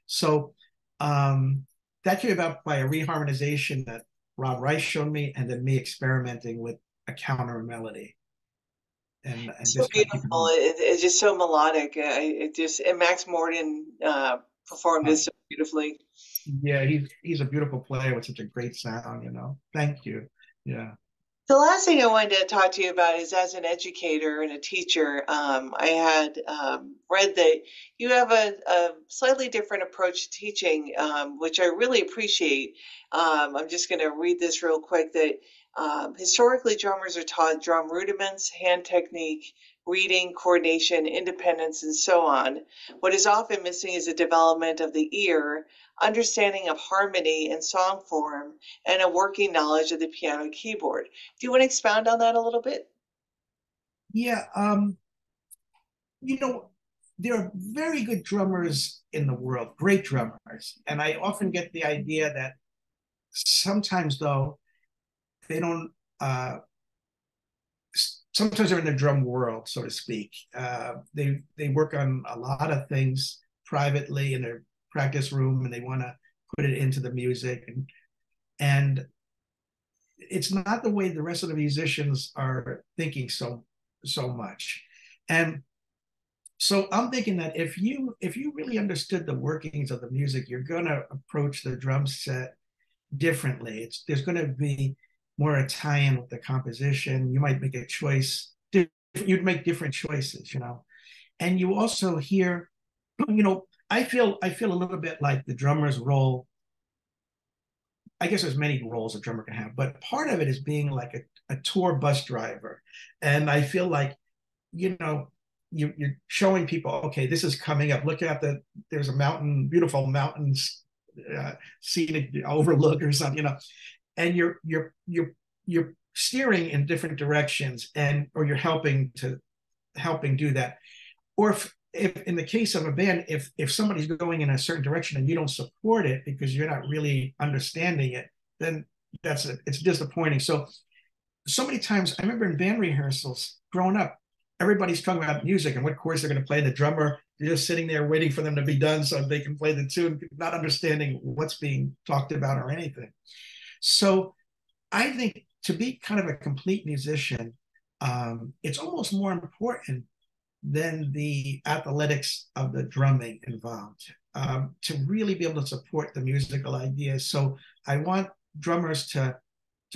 So that came about by a reharmonization that Rob Rice showed me, and then me experimenting with a counter melody. And So just kind of keep it beautiful. moving. It's just so melodic. And Max Morden performed it Right. so beautifully. Yeah, he's a beautiful player with such a great sound, you know. Thank you. Yeah. The last thing I wanted to talk to you about is as an educator and a teacher, I had read that you have a slightly different approach to teaching, which I really appreciate. I'm just going to read this real quick that historically drummers are taught drum rudiments, hand technique, reading, coordination, independence, and so on. What is often missing is a development of the ear, understanding of harmony and song form, and a working knowledge of the piano keyboard. Do you want to expound on that a little bit? Yeah, you know, there are very good drummers in the world, great drummers. And I often get the idea that sometimes, though, they don't, sometimes they're in the drum world, so to speak. They work on a lot of things privately in their practice room and they want to put it into the music. And it's not the way the rest of the musicians are thinking so much. And so I'm thinking that if you really understood the workings of the music, you're going to approach the drum set differently. There's going to be more a tie-in with the composition. You might make a choice. You'd make different choices, and you also hear, I feel a little bit like the drummer's role. I guess there's many roles a drummer can have, but part of it is being like a tour bus driver. And I feel like, you know, you're showing people, okay, this is coming up. Look at there's a mountain, beautiful mountains, scenic overlook or something, and you're steering in different directions, or you're helping do that. Or if in the case of a band, if somebody's going in a certain direction and you don't support it because you're not really understanding it, then it's disappointing. So many times I remember in band rehearsals growing up, everybody's talking about music and what chords they're going to play. The drummer, you're just sitting there waiting for them to be done so they can play the tune, not understanding what's being talked about or anything. So I think to be kind of a complete musician, it's almost more important than the athletics of the drumming involved, to really be able to support the musical ideas. So I want drummers to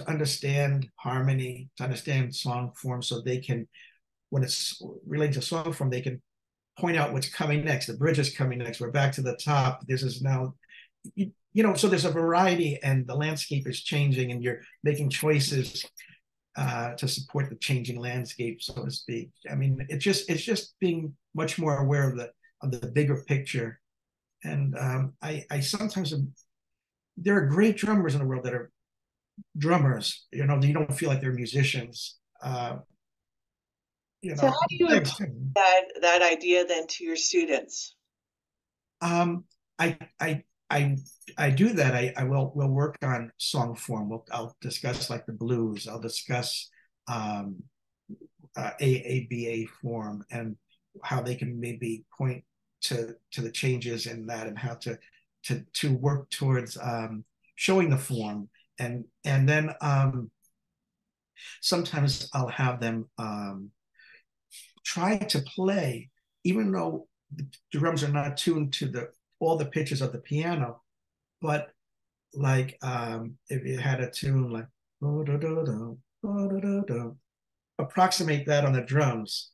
understand harmony, to understand song form, so they can, when it's related to song form, they can point out what's coming next. The bridge is coming next. We're back to the top. This is now, so there's a variety and the landscape is changing and you're making choices to support the changing landscape, so to speak. I mean, it's just being much more aware of the bigger picture. And I sometimes there are great drummers in the world that are drummers. You don't feel like they're musicians. So how do you impart Thanks. that idea then to your students? Um, I I I I do that. We'll work on song form. I'll discuss like the blues. I'll discuss um, AABA form and how they can maybe point to the changes in that and how to work towards showing the form. And then sometimes I'll have them try to play, even though the drums are not tuned to all the pitches of the piano, but like if you had a tune like approximate that on the drums.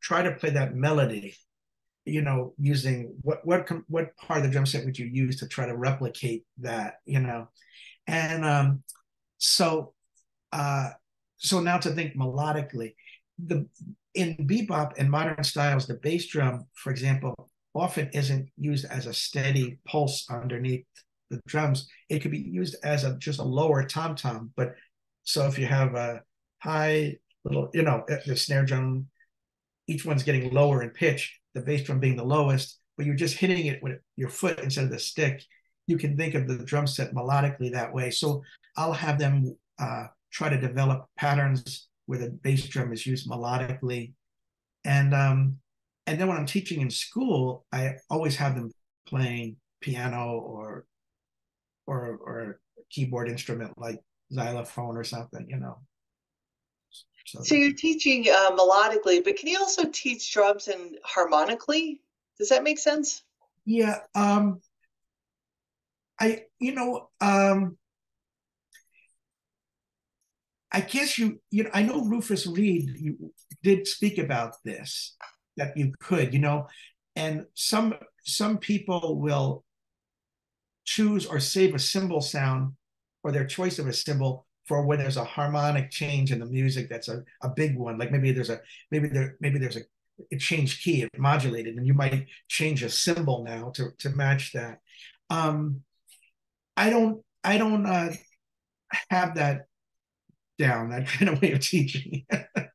Try to play that melody. Using what part of the drum set would you use to try to replicate that? And so uh, so now to think melodically, the in bebop and modern styles, the bass drum, for example, often isn't used as a steady pulse underneath the drums. It could be used as just a lower tom tom. But so if you have a high little, the snare drum, each one's getting lower in pitch, the bass drum being the lowest, but you're just hitting it with your foot instead of the stick. You can think of the drum set melodically that way. So I'll have them try to develop patterns where the bass drum is used melodically. And then when I'm teaching in school, I always have them playing piano or a keyboard instrument like xylophone or something. So So you're teaching melodically, but can you also teach drums and harmonically? Does that make sense? yeah, I I guess I know Rufus Reed you did speak about this, that you could, and some people will choose or save a cymbal sound or their choice of a cymbal for when there's a harmonic change in the music that's a big one. Like maybe there's a changed key, it modulated, and you might change a cymbal now to match that. I don't have that down, that kind of way of teaching. I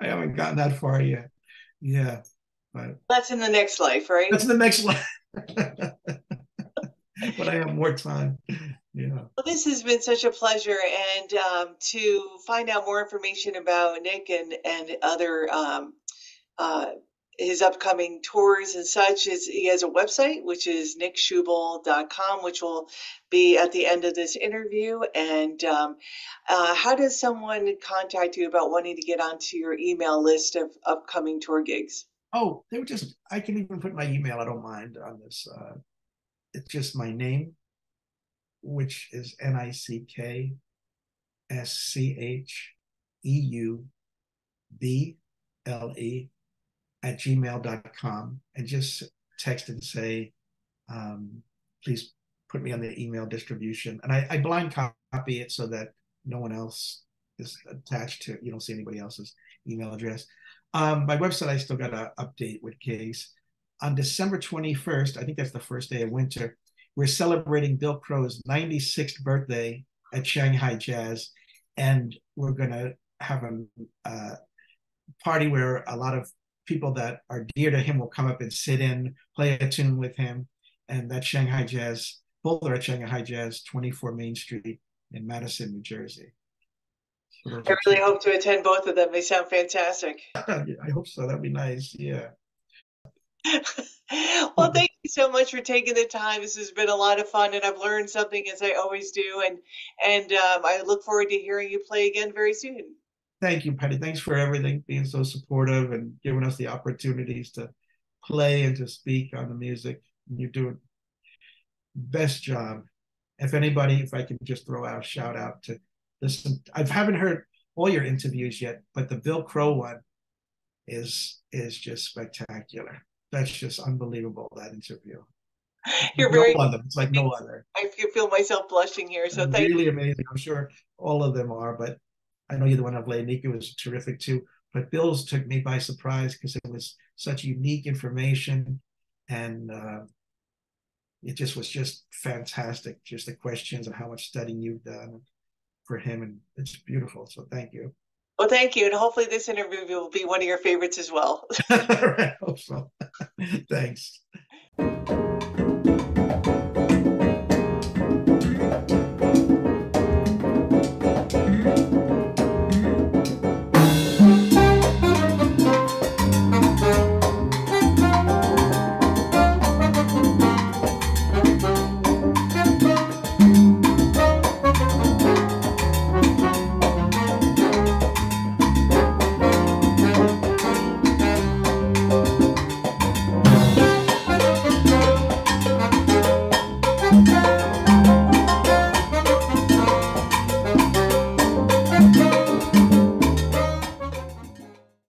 haven't gotten that far yet. Yeah, but That's in the next life, right? that's in the next life. When I have more time. Yeah. Well, this has been such a pleasure, and to find out more information about Nick and other uh, his upcoming tours and such is he has a website which is nickscheuble.com, which will be at the end of this interview. And how does someone contact you about wanting to get onto your email list of upcoming tour gigs? Oh, I can even put my email, I don't mind on this. It's just my name, which is NickScheuble at gmail.com, and just text and say, please put me on the email distribution. And I blind copy it so that no one else is attached to, you don't see anybody else's email address. My website, I still got to update with gigs. On December 21st, I think that's the first day of winter, we're celebrating Bill Crow's 96th birthday at Shanghai Jazz. And we're going to have a party where a lot of people that are dear to him will come up and sit in, play a tune with him. And that's Shanghai Jazz. Both are at Shanghai Jazz, 24 Main Street in Madison, New Jersey. So I really hope to attend both of them. They sound fantastic. I hope so. That'd be nice. Yeah. Well, thank you so much for taking the time. This has been a lot of fun, and I've learned something as I always do. And I look forward to hearing you play again very soon. Thank you, Patty. Thanks for everything, being so supportive and giving us the opportunities to play and to speak on the music. You're doing best job. If I can just throw out a shout out to listen. I haven't heard all your interviews yet, but the Bill Crow one is just spectacular. That's just unbelievable, that interview. You're No very, other. It's like no other. I feel myself blushing here. So thank Really amazing. I'm sure all of them are, but I know you're the one I've played. Nika was terrific too. But Bill's took me by surprise because it was such unique information, and it just was just fantastic. Just the questions and how much studying you've done for him, and it's beautiful. So thank you. Well, thank you. And hopefully this interview will be one of your favorites as well. I hope so. Thanks.